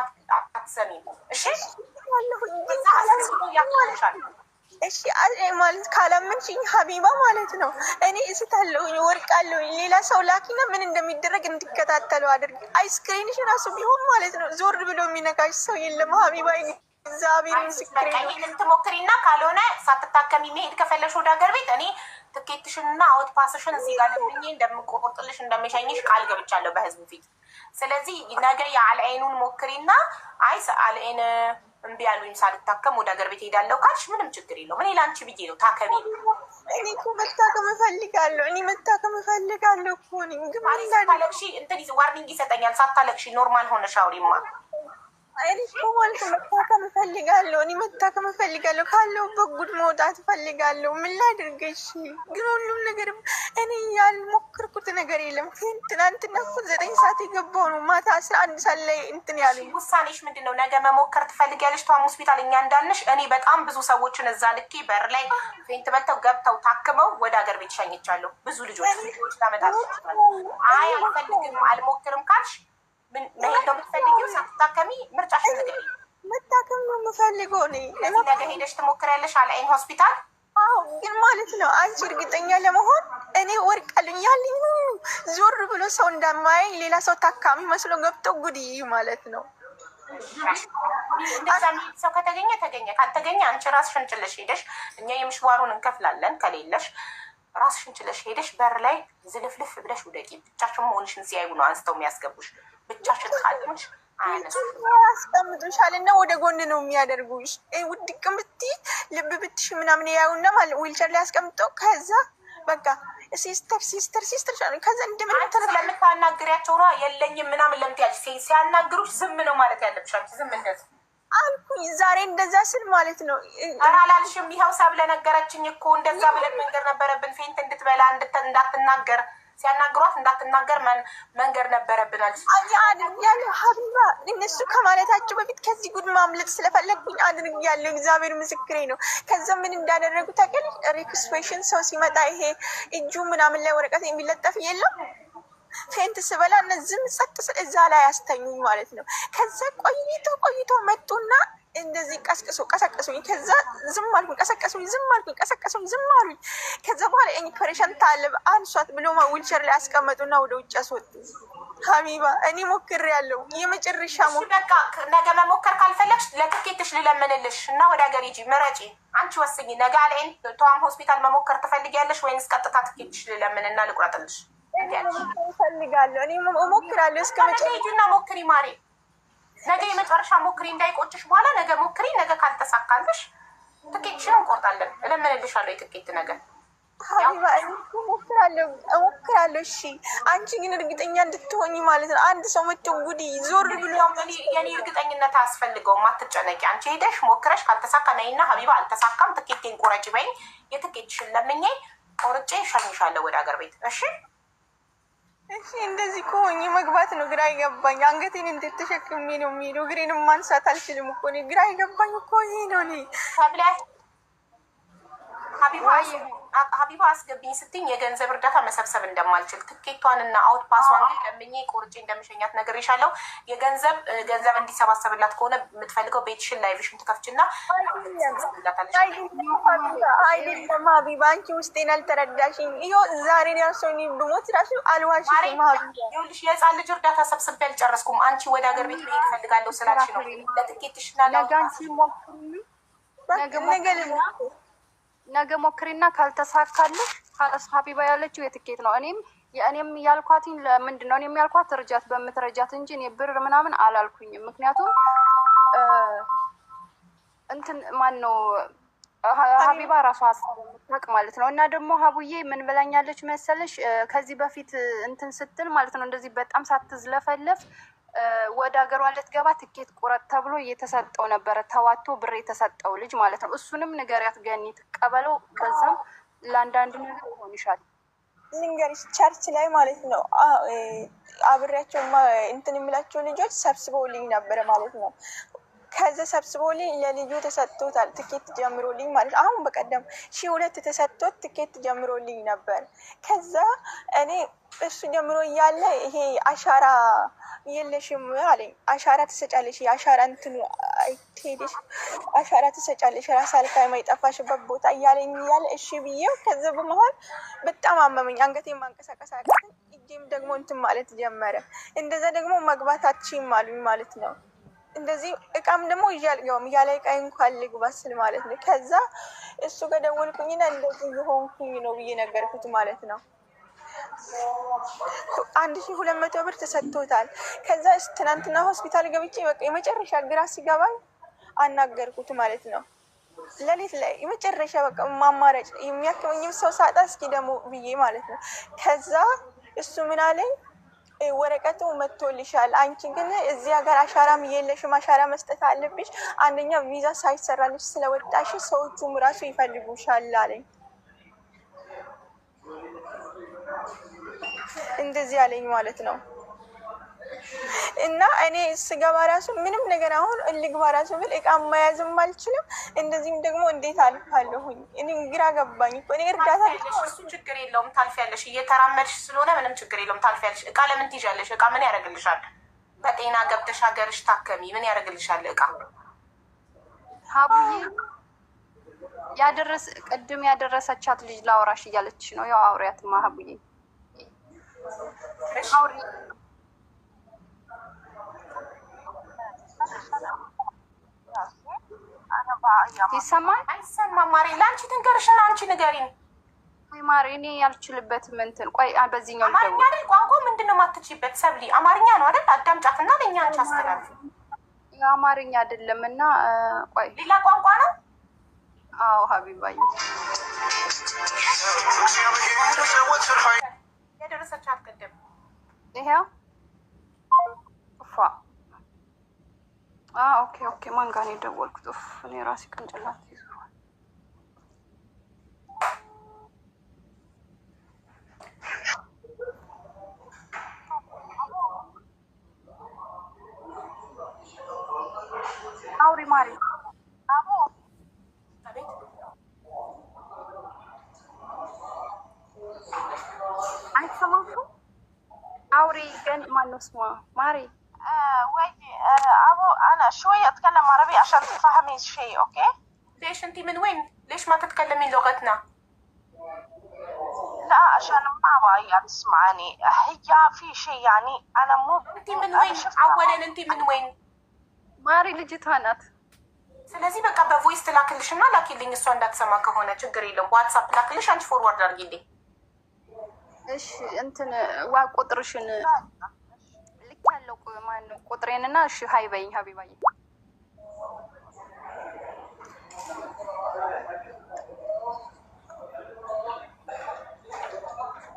አትሰሚም። እሺ እዛ አስመስሎ ያክሉሻል። እሺ ማለት ካላመንሽኝ ሀቢባ ማለት ነው እኔ እስታለሁኝ ወርቃለሁኝ። ሌላ ሰው ላኪና ምን እንደሚደረግ እንዲከታተሉ አድርግ። አይስክሪንሽ ራሱ ቢሆን ማለት ነው ዞር ብሎ የሚነካሽ ሰው የለም ሀቢባ። እግዚአብሔር ምስክሬ ነው። ይህንን ትሞክሪና ካልሆነ ሳትታከሚ መሄድ ከፈለሽ ወደ ሀገር ቤት እኔ ትኬትሽንና አውት ፓስሽን እዚህ ጋር ለምኜ እንደምቆርጥልሽ እንደምሸኝሽ ቃል ገብቻለሁ በህዝቡ ፊት። ስለዚህ ነገ የአልአይኑን ሞክሪና አይ አልአይን እምቢ ያሉኝ ሳልታከም ወደ ሀገር ቤት ሄዳለሁ ካልሽ ምንም ችግር የለውም። እኔ ለአንቺ ብዬ ነው ታከሚ። እኔ እኮ መታከም እፈልጋለሁ። እኔ መታከም እፈልጋለሁ እኮ ነኝ። ግን ሳታለቅሺ እንትን ዋርኒንግ ይሰጠኛል። ሳታለቅሺ ኖርማል ሆነሽ አውሪማ። እኔ እኮ ማለት መታከም እፈልጋለሁ። እኔ መታከም እፈልጋለሁ። ካለሁበት ጉድ መውጣት እፈልጋለሁ። ምን ላድርገሽ? ግን ሁሉም ነገር እኔ ያልሞከርኩት ነገር የለም። ትናንትና እኮ 9 ሰዓት የገባው ነው። ማታ 11 ሰዓት ላይ እንትን ያለ። ውሳኔሽ ምንድን ነው? ነገ መሞከር ትፈልጊያለሽ? ተዋም ሆስፒታል እኛ እንዳልንሽ እኔ በጣም ብዙ ሰዎችን እዛ ልኬ በር ላይ ፌንት በልተው ገብተው ታክመው ወደ ሀገር ቤት ሸኝቻለሁ። ብዙ ልጆች ታመጣለች። አይ አልፈልግም አልሞክርም ካልሽ ምን መሄድ ነው የምትፈልጊው? ሳትታከሚ ምርጫሽን ንገሪኝ። መታከም ነው የምፈልገው እኔ። ነገ ሄደሽ ትሞክሪያለሽ አልአይን ሆስፒታል? አዎ፣ ግን ማለት ነው አንቺ እርግጠኛ ለመሆን እኔ ወርቃለሁ ያለኝ ዞር ብሎ ሰው እንደማያይ ሌላ ሰው ታካሚ መስሎ ገብቶ ጉድ ማለት ነው። እንደዛ የሚሄድ ሰው ከተገኘ ተገኘ፣ ካልተገኘ አንቺ ራስሽን ችለሽ ሄደሽ እኛ የምሽዋሩን እንከፍላለን። ከሌለሽ ራስሽን ችለሽ ሄደሽ በር ላይ ዝልፍልፍ ብለሽ ውደቂ። ብቻሽን መሆንሽን ሲያዩ ነው አንስተው የሚያስገቡሽ። ብቻሽን ካልሆንሽ ያስቀምጡሻል እና ወደ ጎን ነው የሚያደርጉሽ። ውድቅም ብትይ ልብ ብትሽ ምናምን ያዩና ማለት ዊልቸር ላይ ያስቀምጠው ከዛ በቃ ሲስተር ከዛ እንደምን ስለምታናግሪያቸው ነው የለኝም ምናምን ለምትያለሽ ሲያናግሩሽ ዝም ነው ማለት ያለብሽ። አንቺ ዝም እንደዚህ አልኩኝ ዛሬ እንደዛ ስል ማለት ነው። ኧረ አላልሽም። ይኸው ሳብለ ነገረችኝ እኮ እንደዛ ብለን መንገር ነበረብን። ፌንት እንድትበላ እንዳትናገር ሲያናግሯት እንዳትናገር መንገር ነበረብን አለች። አድርጊያለሁ ሀቢባ። እነሱ ከማለታቸው በፊት ከዚህ ጉድ ማምለጥ ስለፈለግኩኝ አድርጊያለሁ። እግዚአብሔር ምስክሬ ነው። ከዛ ምን እንዳደረጉ ታውቂያለሽ? ሬክስፔሽን ሰው ሲመጣ ይሄ እጁ ምናምን ላይ ወረቀት የሚለጠፍ የለም ፌንት ስበላ እነዚህም ጸጥ ስል እዛ ላይ ያስተኙኝ ማለት ነው። ከዛ ቆይቶ መጡና እንደዚህ ቀሰቀሱኝ። ከዛ ዝም አልኩኝ፣ ቀሰቀሱኝ፣ ዝም አልኩኝ፣ ቀሰቀሱኝ፣ ዝም አሉኝ። ከዛ በኋላ ኢምፕሬሽን ታለብ አንሷት ብሎ ዊልቸር ላይ ያስቀመጡና ወደ ውጭ አስወጡ። ሀቢባ እኔ ሞክሬያለሁ። የመጨረሻ በቃ ነገ መሞከር ካልፈለግሽ ለትኬትሽ ልለምንልሽ እና ወደ ሀገር ሂጂ፣ ምረጪ። አንቺ ወስኝ። ነገ አልአይን ተዋም ሆስፒታል መሞከር ትፈልጊያለሽ ወይንስ ቀጥታ ትኬትሽ ልለምንና ልቁረጥልሽ? እፈልጋለሁ። እኔ እሞክራለሁ እስከ ሂጂና ሞክሪ ማሬ። ነገ የመጨረሻ ሞክሪ እንዳይቆጭሽ። በኋላ ነገ ሞክሪ። ነገ ካልተሳካልሽ ትኬትሽን እንቆርጣለን። እለምንልሻለሁ የትኬት ነገር ሀቢባ እሞክራለሁ። እሺ አንቺ ግን እርግጠኛ እንድትሆኝ ማለት ነው። አንድ ሰው መቶ ጉዲ ዞር ብሎ የኔ እርግጠኝነት አያስፈልገውም። አትጨነቂ። አንቺ ሄደሽ ሞክረሽ ካልተሳካ ነይና ሀቢባ አልተሳካም ትኬቴን ቆረጭ በይኝ። የትኬትሽን ለምኜ ቆርጬ ሸኝሻለሁ ወደ ሀገር ቤት። እሺ እሺ እንደዚህ ከሆኜ መግባት ነው ግራ ይገባኝ። አንገቴን እንዴት ተሸክሜ ነው የሚሄደው? እግሬንም ማንሳት አልችልም እኮ እኔ። ግራ ይገባኝ እኮ ይሄ ነው። እኔ ሀቢባ አስገብኝ ስትኝ የገንዘብ እርዳታ መሰብሰብ እንደማልችል ትኬቷንና አውት ፓስዋን ግን ለምኜ ቆርጬ እንደምሸኛት ነግሬሻለሁ። ገንዘብ እንዲሰባሰብላት ከሆነ የምትፈልገው ቤትሽን ላይቭሽን ትከፍችና አይደለም ሀቢባ፣ አንቺ ውስጤን አልተረዳሽኝ። ይኸው ዛሬ ራሱ ብሞት ራሱ አልዋሽም። ይኸውልሽ የህፃን ልጅ እርዳታ ሰብስቤ አልጨረስኩም። አንቺ ወደ ሀገር ቤት መሄድ እፈልጋለሁ ስላልሽ ነው ለትኬትሽና ነገ ሞክሪና ካልተሳካልሽ ካለስ ሀቢባ ያለችው የትኬት ነው። እኔም ያልኳትኝ ለምንድን ነው እኔም ያልኳት እርጃት በምትረጃት እንጂ እኔ ብር ምናምን አላልኩኝም። ምክንያቱም እንትን ማን ነው ሀቢባ ራሷ የምታውቅ ማለት ነው። እና ደግሞ ሀቡዬ ምን ብላኛለች መሰለሽ? ከዚህ በፊት እንትን ስትል ማለት ነው እንደዚህ በጣም ሳትዝለፈለፍ ወደ ሀገሯ ልትገባ ትኬት ቁረጥ ተብሎ እየተሰጠው ነበረ። ተዋቶ ብር የተሰጠው ልጅ ማለት ነው። እሱንም ንገሪያት ገኒ ትቀበለው። በዛም ለአንዳንድ ነገር ይሆንሻል። ልንገርሽ ቸርች ላይ ማለት ነው አብሬያቸው እንትን የሚላቸው ልጆች ሰብስበውልኝ ነበረ ማለት ነው። ከዛ ሰብስቦልኝ ለልጁ ተሰጥቶታል ትኬት ጀምሮልኝ ማለት አሁን በቀደም 1,200 ተሰጥቶት ትኬት ጀምሮልኝ ነበር። ከዛ እኔ እሱ ጀምሮ እያለ ይሄ አሻራ የለሽም አለኝ። አሻራ ትሰጫለሽ፣ የአሻራ እንትኑ አይትሄድሽ አሻራ ትሰጫለሽ ራስ አልካ የማይጠፋሽበት ቦታ እያለኝ እያለ እሺ ብዬው ከዛ በመሆን በጣም አመመኝ። አንገቴን ማንቀሳቀስ አቃተኝ። እጄም ደግሞ እንትን ማለት ጀመረ። እንደዛ ደግሞ መግባታችን አሉኝ ማለት ነው። እንደዚህ እቃም ደግሞ ይያልገውም ያለ እቃ እንኳን ልግባ ስል ማለት ነው። ከዛ እሱ ጋር ደወልኩኝና እንደዚህ የሆንኩኝ ነው ብዬ ነገርኩት ማለት ነው። 1,200 ብር ተሰጥቶታል። ከዛ ትናንትና ሆስፒታል ገብቼ በቃ የመጨረሻ ግራ ሲገባኝ አናገርኩት ማለት ነው። ሌሊት ላይ የመጨረሻ በቃ ማማረጭ የሚያክመኝም ሰው ሳጣ እስኪ ደግሞ ብዬ ማለት ነው። ከዛ እሱ ምን አለኝ ወረቀቱ መጥቶልሻል፣ አንቺ ግን እዚህ ሀገር አሻራም የለሽም፣ አሻራ መስጠት አለብሽ። አንደኛ ቪዛ ሳይሰራልሽ ስለወጣሽ ሰዎቹም ራሱ ይፈልጉሻል አለኝ። እንደዚህ አለኝ ማለት ነው። እና እኔ ስገባ ራሱ ምንም ነገር አሁን ልግባ ራሱ ብል እቃ መያዝም አልችልም። እንደዚህም ደግሞ እንዴት አልፋለሁኝ? እኔ ግራ ገባኝ እኮ። እኔ እርዳታ እሱ ችግር የለውም ታልፊያለሽ፣ እየተራመድሽ ስለሆነ ምንም ችግር የለውም ታልፊያለሽ። እቃ ለምን ትይዣለሽ? እቃ ምን ያደርግልሻል? በጤና ገብተሽ ሀገርሽ ታከሚ፣ ምን ያደርግልሻል እቃ? ሀቡዬ ቅድም ያደረሰቻት ልጅ ላውራሽ እያለች ነው። ያው አውሪያትማ ሀቡዬ አውሪ። ይሰማል አይሰማም? ማሬ ለአንቺ ትንገርሽና አንቺ ንገሪኝ። ወይ ማሬ እኔ ያልችልበትም እንትን ቆይ በዚህኛው አማርኛ አይደል? ቋንቋ ምንድን ነው የማትችይበት? ሰብሊ አማርኛ ነው አይደል? አዳምጫትና ለእኛ አንቺ አስተላልፊ። አማርኛ አይደለም እና ቆይ ሌላ ቋንቋ ነው። አዎ ሀቢባዬ የደረሰች አትቀደም። ይሄው ኦኬ ኦኬ። ማን ጋር ነው የደወልኩት? እኔ ራሴ ቅንጭላት ይዟል። አውሪ ማሪ። አይሰማሽም? አውሪ ግን ማነው ስሟ? ማሪ ويجي ابو انا شويه اتكلم عربي عشان تفهمي شيء اوكي؟ ليش انت من وين؟ ليش ما تتكلمين لغتنا؟ لا عشان ما ابغى تسمعني. هي في شيء يعني انا مو انت من وين؟ اولا انت من وين؟ ማሪ ልጅቷ ናት። ስለዚህ በቃ በቮይስ ትላክልሽና ላኪልኝ። እሷ እንዳትሰማ ከሆነ ችግር የለም። ዋትሳፕ ላክልሽ፣ አንቺ ፎርዋርድ አድርጊልኝ። እሺ እንትን ቁጥርሽን ልክ ያለው ማነው ቁጥሬንና እሺ ሀይ በይኝ ሀቢባዬ።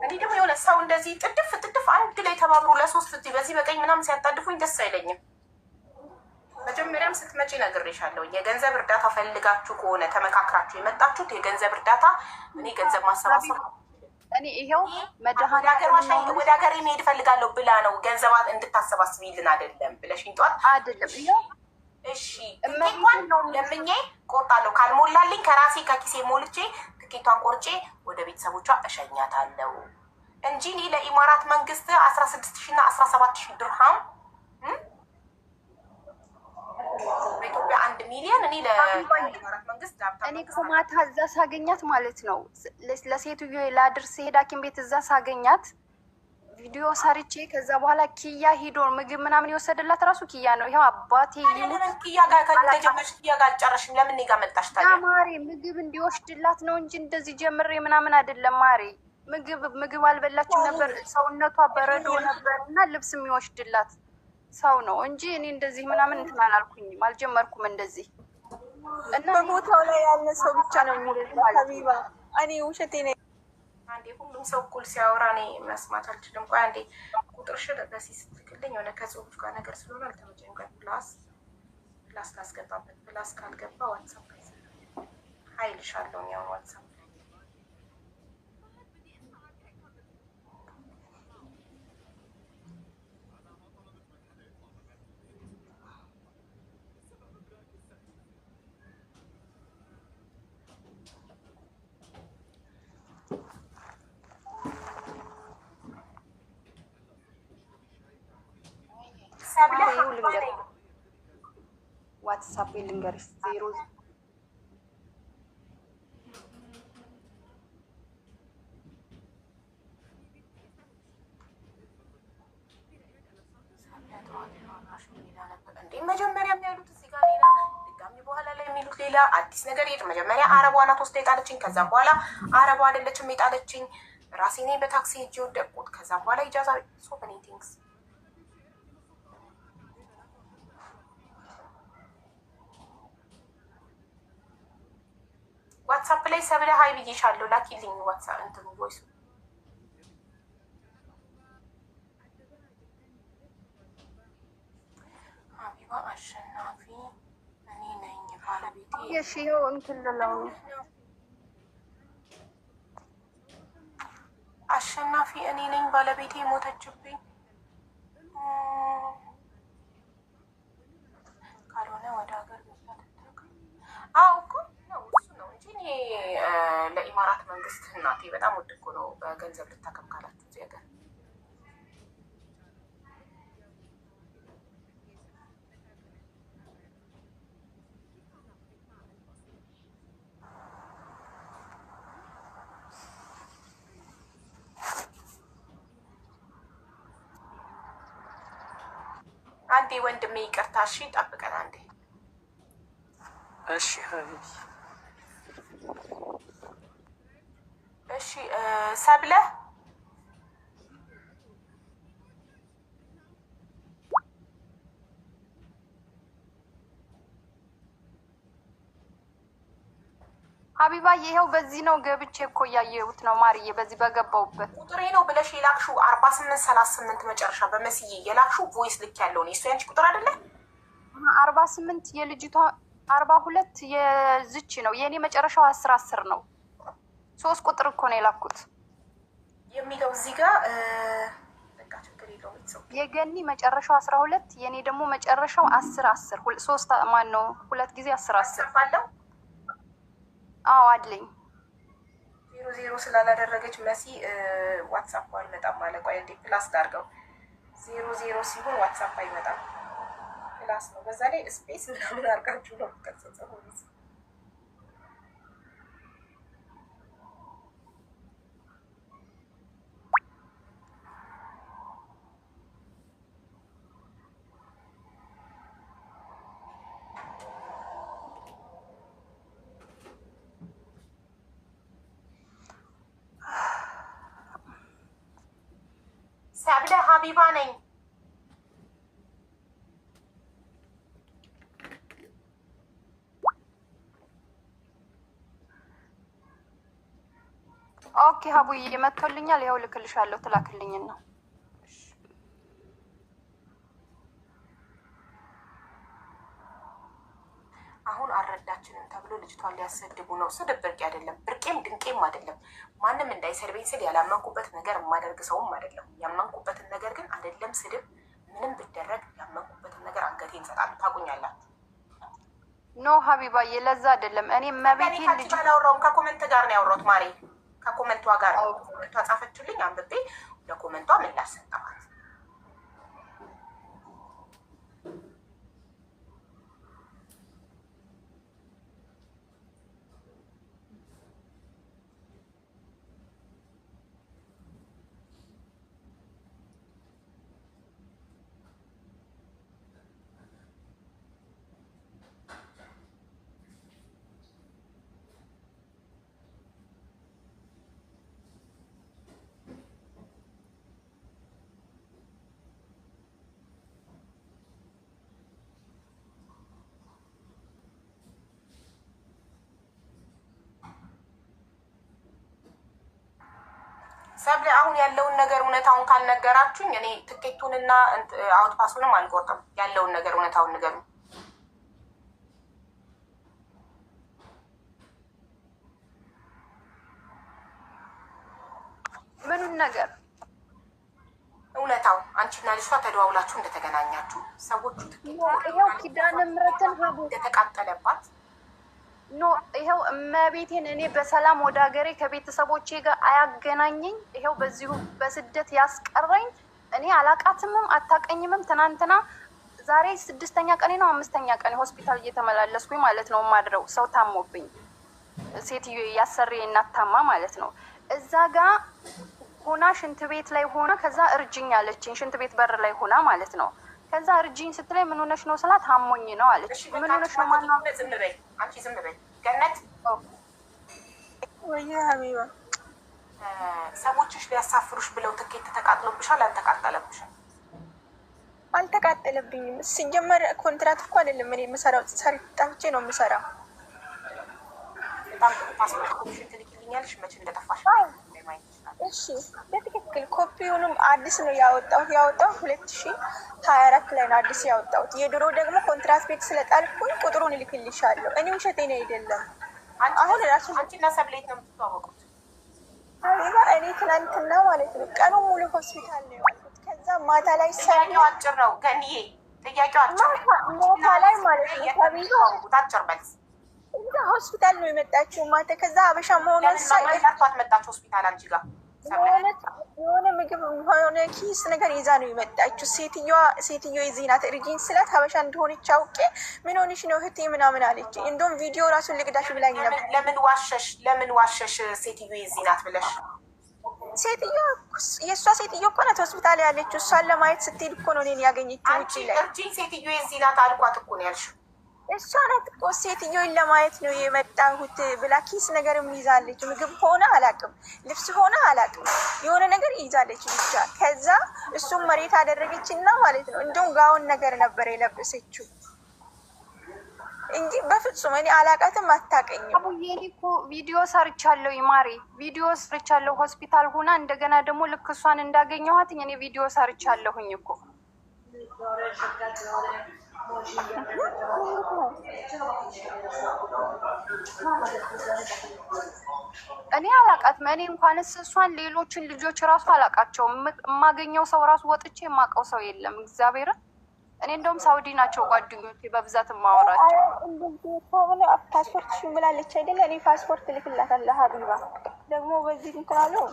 እኔ ደግሞ የሆነ ሰው እንደዚህ ጥድፍ አንድ ላይ ተባብሮ ለሶስት በዚህ በቀኝ ምናምን ሲያጣድፉኝ ደስ አይለኝም። መጀመሪያም ስትመጪ ነግሬሻለሁ። የገንዘብ እርዳታ ፈልጋችሁ ከሆነ ተመካክራችሁ የመጣችሁት የገንዘብ እርዳታ እኔ ገንዘብ ማሰባሰብ እኔ ይሄው መድኃኒት ወደ ሀገሬ መሄድ እፈልጋለሁ ብላ ነው ገንዘብ እንድታሰባስቢልን አይደለም ብለሽኝ ጠዋት አይደለም። ይሄው እሺ ትኬቷን ለምኜ ቆርጣለሁ። ካልሞላልኝ ከራሴ ከኪሴ ሞልቼ ትኬቷን ቆርጬ ወደ ቤተሰቦቿ እሸኛታለሁ እንጂ እኔ ለኢማራት መንግስት 16,000 እና 17,000 ድርሃም በኢትዮጵያ 1 ሚሊዮን እኔ ለኢማራት መንግስት እኔ ከማታ እዛ ሳገኛት ማለት ነው ለሴትዮ ላድርስ ሄድ ሐኪም ቤት እዛ ሳገኛት ቪዲዮ ሰርቼ ከዛ በኋላ ኪያ ሂዶ ምግብ ምናምን የወሰደላት ራሱ ኪያ ነው። ይሄው አባቴ ኪያ ጋር ከጀመርሽ ኪያ ጋር አልጨረሽም። ለምን እኔ ጋር መጣሽ ታዲያ? ማሪ ምግብ እንዲወስድላት ነው እንጂ እንደዚህ ጀምሬ ምናምን አይደለም። ማሪ ምግብ አልበላችም ነበር፣ ሰውነቷ በረዶ ነበር እና ልብስ የሚወስድላት ሰው ነው እንጂ እኔ እንደዚህ ምናምን እንትን አላልኩኝም፣ አልጀመርኩም እንደዚህ። እና በቦታው ላይ ያለ ሰው ብቻ ነው የሚረዳው ሀቢባ። እኔ ውሸቴ ነው። አንዴ ሁሉም ሰው እኩል ሲያወራ እኔ መስማት አልችልም። ቆይ አንዴ ቁጥርሽን በዚህ ስትልክልኝ የሆነ ከጽሁፍ ጋር ነገር ስለሆነ አልተመቸኝም። ቆይ ፕላስ ላስገባበት። ፕላስ ካልገባ ዋትሳፕ ሀይልሻለሁ ያው ዋትሳፕ ልንገር ዋትስአፕ ልንገርሽ 0 መጀመሪያ የሚያሉት እዚህ ጋር ሌላ ድጋሚ በኋላ ላይ የሚሉት ሌላ አዲስ ነገር የት መጀመሪያ አረቧ ናት ወስዳ የጣለችኝ ከዛ በኋላ አረቧ አይደለችም የጣለችኝ ራሴ ነኝ በታክሲ ሄጄ ወደቅኩት ከዛ በኋላ ኢጃዛ ሶ መኒ ቲንግስ ዋትስአፕ ላይ ሰብለ ሀይ ብዬሻለሁ ላኪልኝ ዋትስአፕ እንትኑ ቮይስ አሸናፊ እኔ ነኝ ባለቤቴ የሺው እንትን ልለው አሸናፊ እኔ ነኝ ባለቤቴ ሞተችብኝ ካልሆነ ወደ ሀገር አዎ እኮ ነው እሱ ነው እንጂ እኔ ለኢማራት መንግስት እናቴ በጣም ውድ እኮ ነው በገንዘብ ልታከም ካላችሁ እዚህ ሀገር አንዴ ወንድሜ ይቅርታ እሺ ጠብቀን አንዴ እሺ እሺ ሰብለ ሀቢባ ይሄው በዚህ ነው ገብቼ እኮ እያየሁት ነው ማርዬ በዚህ በገባውበት ቁጥሬ ነው ብለሽ የላክሽው 4838 መጨረሻ በመስዬ የላክሽው ቮይስ ልክ ያለው ነው እሱ ያንቺ ቁጥር አይደለ 48 የልጅቷ 42 የዝች ነው የኔ መጨረሻው 10 ነው 3 ቁጥር እኮ ነው የላኩት የሚለው እዚህ ጋር በቃ ችግር የለውም የገኒ መጨረሻው 12 የኔ ደግሞ መጨረሻው 10 3 ማን ነው ሁለት ጊዜ 10 ባለው አዎ አለኝ 00 ስላላደረገች መሲ ዋትስአፕ አልመጣም ማለት ቆይ እንዴ ፕላስ ዳርገው 00 ሲሆን ዋትስአፕ አይመጣም ፕላስ ነው በዛ ላይ ስፔስ ምናምን አድርጋችሁ ነው ተከሰተው ሰብለ ሀቢባ ነኝ ኦኬ ሀቡዬ መጥቶልኛል ይኸው ልክልሻለሁ ትላክልኝና አሁን አልረዳችንም ተብሎ ልጅቷን ሊያሰድቡ ነው ስድብ ብርቅ አይደለም ብርቄም ድንቄም አይደለም ማንም እንዳይሰድበኝ ስል ያላመንኩበት ነገር የማደርግ ሰውም አይደለም ያመንኩበትን ነገር ግን አይደለም ስድብ ምንም ብደረግ ያመንኩበትን ነገር አንገቴን እንሰጣለሁ ታቁኛላችሁ ኖ ሀቢባዬ ለዛ አይደለም እኔ መቤቴ ልጅ አላወራሁም ከኮመንት ጋር ነው ያወራሁት ማሪ ከኮመንቷ ጋር ኮመንቷ ጻፈችልኝ አንብቤ ለኮመንቷ ምላሽ ሰጠኋት ሰብለ አሁን ያለውን ነገር እውነታውን ካልነገራችሁኝ እኔ ትኬቱንና አውት ፓሱንም አልቆርጥም ያለውን ነገር እውነታውን ንገሩ ምኑን ነገር እውነታው አንቺና ልጅቷ ተደዋውላችሁ እንደተገናኛችሁ ሰዎቹ ይኸው ኪዳነ ምሕረትን ሀቡ እንደተቃጠለባት ኖ ይኸው እመቤቴን እኔ በሰላም ወደ ሀገሬ ከቤተሰቦቼ ጋር አያገናኘኝ ይኸው በዚሁ በስደት ያስቀረኝ እኔ አላቃትምም አታቀኝምም ትናንትና ዛሬ 6ኛ ቀኔ ነው 5ኛ ቀኔ ሆስፒታል እየተመላለስኩኝ ማለት ነው ማድረው ሰው ታሞብኝ ሴትዮ ያሰሪ እናት ታማ ማለት ነው። እዛ ጋ ሆና ሽንት ቤት ላይ ሆና ከዛ እርጅኝ አለችኝ። ሽንት ቤት በር ላይ ሆና ማለት ነው። ከዛ እርጅኝ ስትለኝ ምን ሆነሽ ነው ስላት አሞኝ ነው አለች። ምን ሆነሽ ነው ማና ዝም በይ አንቺ ዝም በይ ገነት። ወይ ሀቢባ ሰዎችሽ ሊያሳፍሩሽ ብለው ትኬት ተቃጥሎብሻል? አልተቃጠለብሽም? አልተቃጠለብኝም። ሲጀመር ኮንትራት እኮ አይደለም እኔ የምሰራው ጠፍቼ ነው የምሰራው። በጣም ፓስፖርት ኮሚሽን ትልክልኛለሽ መቼ እንደጠፋሽ? እሺ በትክክል ኮፒውንም አዲስ ነው ያወጣሁት 2024 ላይ ነው አዲስ ያወጣሁት። የድሮ ደግሞ ኮንትራት ቤት ስለጣልኩኝ ቁጥሩን እልክልሻለሁ። እኔ ውሸቴን አይደለም። አሁን ራሱ አንቺና ሰብሌት ነው የምትተዋወቁት? ሀቢባ እኔ ትናንትና ማለት ነው ቀኑ ሙሉ ሆስፒታል ነው ያልኩት። ከዛ ማታ ላይ ጥያቄው አጭር ነው ገንዬ፣ ጥያቄው አጭር ማታ ላይ ማለት ነው ሀቢባ አጭር መልስ። እዛ ሆስፒታል ነው የመጣችው ማታ። ከዛ አበሻ መሆኗን ሳይጣቷት መጣች ሆስፒታል አንቺ ጋር የሆነ ምግብ የሆነ ኪስ ነገር ይዛ ነው የመጣችው። ሴትዮ የዚህ ናት እርጂኝ ስላት ሀበሻ እንደሆነች አውቄ ምን ሆንሽ ነው እህቴ ምናምን አለች። እንደውም ቪዲዮ ራሱን ልቅዳሽ ብላኝ ነበር። ለምን ዋሸሽ ሴትዮ የዚህ ናት ብለሽ? የእሷ ሴትዮ እኮ ናት ሆስፒታል ያለችው። እሷን ለማየት ስትሄድ እኮ ነው እኔን ያገኘችው ውጪ ላይ። እርጂኝ ሴትዮ የዚህ ናት አልኳት እኮ ነው ያልሽው። እሷ ናት እኮ ሴትዮን ለማየት ነው የመጣሁት ብላ ኪስ ነገርም ይዛለች። ምግብ ሆነ አላውቅም፣ ልብስ ሆነ አላውቅም፣ የሆነ ነገር ይዛለች ብቻ። ከዛ እሱም መሬት አደረገችና ማለት ነው እንደውም ጋውን ነገር ነበር የለበሰችው እንጂ በፍጹም እኔ አላውቃትም፣ አታውቀኝም። አቡዬ እኔ እኮ ቪዲዮ ሰርቻለሁ ማሬ፣ ቪዲዮ ሰርቻለሁ ሆስፒታል ሆና እንደገና ደግሞ ልክ እሷን እንዳገኘኋት እኔ ቪዲዮ ሰርቻለሁኝ እኮ እኔ አላውቃትም። እኔ እንኳንስ እሷን ሌሎችን ልጆች ራሱ አላውቃቸውም። የማገኘው ሰው ራሱ ወጥቼ የማውቀው ሰው የለም እግዚአብሔርን። እኔ እንደውም ሳውዲ ናቸው ጓደኞቼ በብዛት የማወራቸው። ፓስፖርት ሽምላለች አይደለ? እኔ ፓስፖርት ልክላታለሁ ሀቢባ ደግሞ በዚህ እንትናለው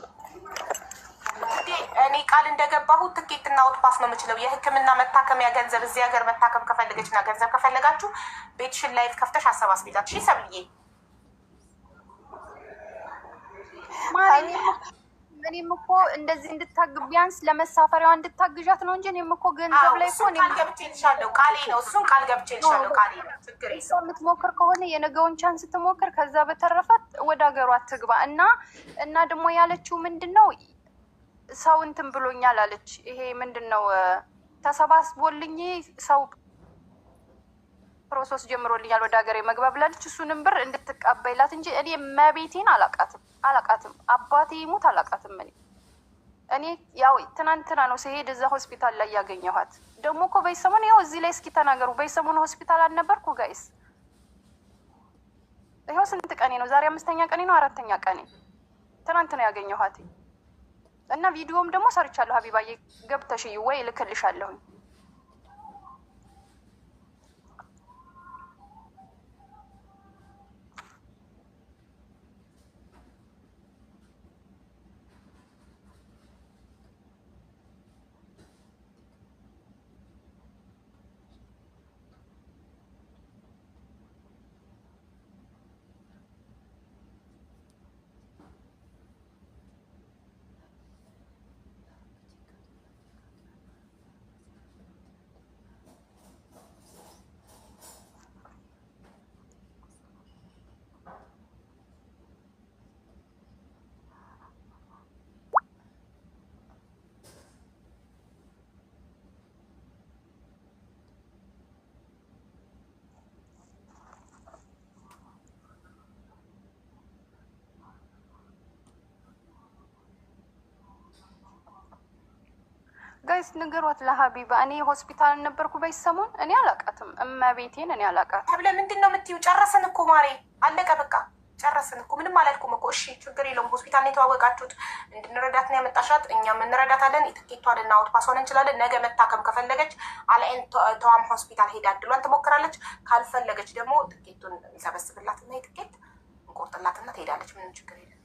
እኔ ቃል እንደገባሁት ትኬትና አውቶፓስ ነው የምችለው። የሕክምና መታከሚያ ገንዘብ እዚህ ሀገር መታከም ከፈለገችና ገንዘብ ከፈለጋችሁ ቤትሽን ላይፍ ከፍተሽ አሰባስቢላት። እሺ ሰብልዬ፣ እኔም እኮ እንደዚህ ቢያንስ ለመሳፈሪያዋ እንድታግዣት ነው እንጂ እኔም እኮ ገንዘብ ላይ እኮ ቃል ገብቼልሻለሁ። ቃሌ ነው። እሱን ቃል ገብቼልሻለሁ። ቃሌ ነው። ችግር የለውም። የምትሞክር ከሆነ የነገውን ቻንስ ስትሞክር፣ ከዛ በተረፈት ወደ ሀገሯ ትግባ እና ደግሞ ያለችው ምንድን ነው ሰው እንትን ብሎኛል አለች። ይሄ ምንድን ነው ተሰባስቦልኝ ሰው ፕሮሰስ ጀምሮልኛል ወደ ሀገሬ መግባብ ብላለች። እሱንም ብር እንድትቀበይላት እንጂ እኔ መቤቴን አላቃትም። አባቴ ይሙት አላቃትም። እኔ ያው ትናንትና ነው ሲሄድ እዛ ሆስፒታል ላይ ያገኘኋት። ደግሞ እኮ በይሰሙን ይኸው እዚህ ላይ እስኪ ተናገሩ። በይሰሙን ሆስፒታል አልነበርኩ ጋይስ? ይኸው ስንት ቀኔ ነው ዛሬ? 5ኛ ቀኔ ነው 4ኛ ቀኔ። ትናንት ነው ያገኘኋት እና ቪዲዮም ደግሞ ሰርቻለሁ። ሀቢባዬ ገብተሽ ወይ እልክልሻለሁኝ። ጋይስ ንገሯት ለሀቢባ። እኔ ሆስፒታል ነበርኩ በይሰሙን። እኔ አላቃትም፣ እመቤቴን እኔ አላቃትም። ተብለ ምንድን ነው የምትይው? ጨረስን እኮ ማሬ፣ አለቀ በቃ ጨረስን እኮ። ምንም አላልኩም እኮ። እሺ ችግር የለውም። ሆስፒታል ነው የተዋወቃችሁት፣ እንድንረዳት ነው ያመጣሻት። እኛም እንረዳታለን። የትኬቷን እና አውትፓሷን እንችላለን። ነገ መታከም ከፈለገች አልአይን ተዋም ሆስፒታል ሄዳ እድሏን ትሞክራለች። ካልፈለገች ደግሞ ትኬቱን እንሰበስብላትና የትኬት እንቆርጥላትና ትሄዳለች። ምንም ችግር የለም።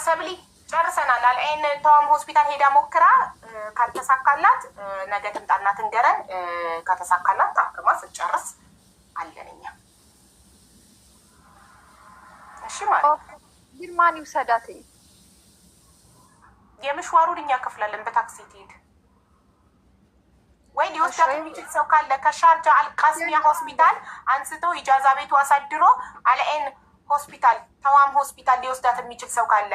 ሰብሊ ጨርሰናል። አልአይን ተዋም ሆስፒታል ሄዳ ሞክራ ካልተሳካላት ነገ ትምጣና ትንገረን። ከተሳካላት ታክማ ስትጨርስ አለን እኛ። እሺ ማለት ግን ማን ይውሰዳትኝ? የምሽዋሩን እኛ ከፍላለን። በታክሲ ትሄድ ወይ ሊወስዳት የሚችል ሰው ካለ ከሻርጃ አልቃስሚያ ሆስፒታል አንስቶ ኢጃዛ ቤቱ አሳድሮ አልአይን ሆስፒታል ተዋም ሆስፒታል ሊወስዳት የሚችል ሰው ካለ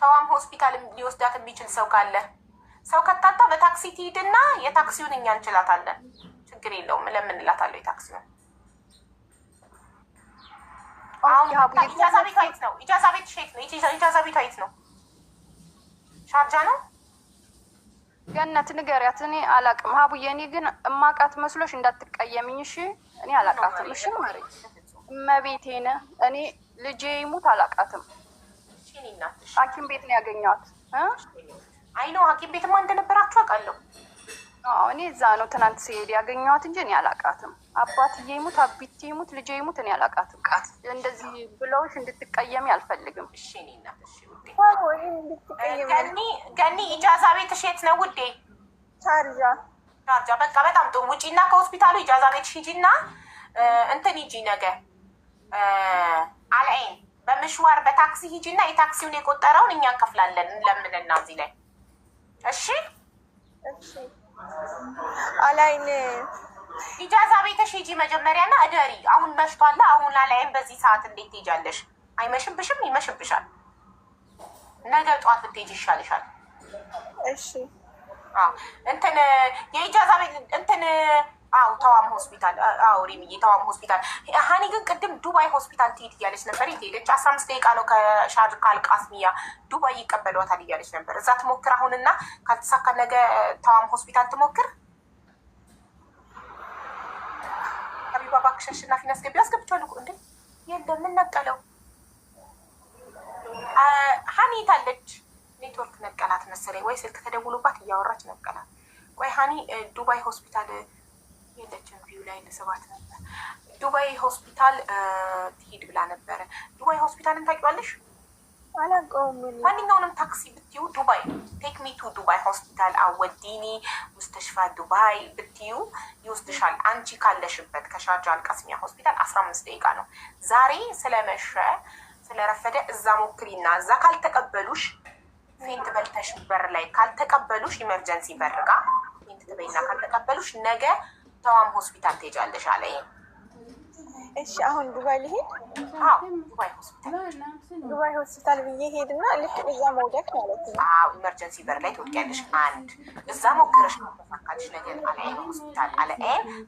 ተዋም ሆስፒታል ሊወስዳት የሚችል ሰው ካለ ሰው ከታጣ በታክሲ ትሄድና የታክሲውን እኛ እንችላታለን። ችግር የለውም። ለምንላታለሁ የታክሲውን። አሁን ኢጃዛ ቤቷ የት ነው? ኢጃዛ ቤት ሼክ ነው። ኢጃዛ ቤቷ የት ነው? ሻርጃ ነው። ገነት ንገሪያት። እኔ አላቅም ሀቡዬ። እኔ ግን እማቃት መስሎሽ እንዳትቀየምኝ እሺ። እኔ አላቃትም እሺ። ማሪ እመቤቴን እኔ ልጄ ይሙት አላቃትም። ሐኪም ቤት ነው ያገኘኋት። አይ ነው ሐኪም ቤትማ እንደነበራችሁ አውቃለሁ። እኔ እዛ ነው ትናንት ሲሄድ ያገኘኋት እንጂ እኔ አላቃትም። አባትዬ ይሙት አቢቴ ይሙት ልጄ ይሙት እኔ አላቃትም። እንደዚህ ብለውሽ እንድትቀየሚ አልፈልግም። እሺ እኔ እናት እሺ ውዴ። ገኒ ኢጃዛ ቤትሽ የት ነው ውዴ? ሻርጃ። ሻርጃ በቃ በጣም ጥሩ። ውጪና ከሆስፒታሉ ኢጃዛ ቤትሽ ሂጂና እንትን ሂጂ ነገ አልአይን በምሽዋር በታክሲ ሂጂና የታክሲውን የቆጠረውን እኛ እንከፍላለን። ለምንና እዚህ ላይ እሺ እሺ። አልአይን ኢጃዛ ቤትሽ ሂጂ መጀመሪያና እደሪ። አሁን መሽቷል። አሁን አልአይን በዚህ ሰዓት እንዴት ትሄጃለሽ? አይመሽብሽም? ይመሽብሻል። ነገ ጠዋት ብትሄጂ ይሻልሻል። እሺ። እንትን የኢጃዛ ቤት እንትን ተዋም ሆስፒታል። ሪምዬ ተዋም ሆስፒታል። ሀኒ ግን ቅድም ዱባይ ሆስፒታል ትሄድ እያለች ነበር። የት ሄደች? 15 ደቂቃ ነው ከሻርጅ ካልቃስሚያ ዱባይ ይቀበሏታል እያለች ነበር። እዛ ትሞክር አሁንና ካልተሳካ ነገ ተዋም ሆስፒታል ትሞክር። ሀቢባ እባክሽ አሸናፊን አስገቢ። አስገብቻለሁ እኮ እንዴ! የለም ምን ነቀለው? ሀኒ ታለች። ኔትወርክ ነቀላት መሰለኝ፣ ወይ ስልክ ተደውሎባት እያወራች ነቀላት። ቆይ ሀኒ ዱባይ ሆስፒታል የለችም። ቪው ላይ ለሰባት ነበር። ዱባይ ሆስፒታል ትሄድ ብላ ነበረ። ዱባይ ሆስፒታልን ታውቂዋለሽ? አላውቀውም። ማንኛውንም ታክሲ ብትዩ ዱባይ ቴክሚቱ ዱባይ ሆስፒታል አወዲኒ ሙስተሽፋ ዱባይ ብትዩ ይወስድሻል። አንቺ ካለሽበት ከሻርጃ አልቃስሚያ ሆስፒታል 15 ደቂቃ ነው። ዛሬ ስለመሸ ስለረፈደ እዛ ሞክሪና እዛ ካልተቀበሉሽ ፌንት በልተሽ በር ላይ ካልተቀበሉሽ ኢመርጀንሲ በርጋ ፌንት ትበይና ካልተቀበሉሽ ነገ ተዋም ሆስፒታል ትሄጃለሽ አለኝ። እሺ አሁን ዱባይ ልሄድ? ዱባይ ሆስፒታል ብዬ ሄድና ልክ እዛ መውደቅ ማለት ነው። ኢመርጀንሲ በር ላይ ትወድቂያለሽ። አንድ እዛ ሞክረሽ ተሳካልሽ ነገ አለኝ ሆስፒታል አለኝ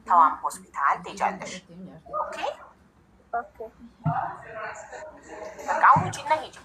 ተዋም ሆስፒታል ትሄጃለሽ። ኦኬ ኦኬ። በቃ አሁን ውጪና ሂጂ።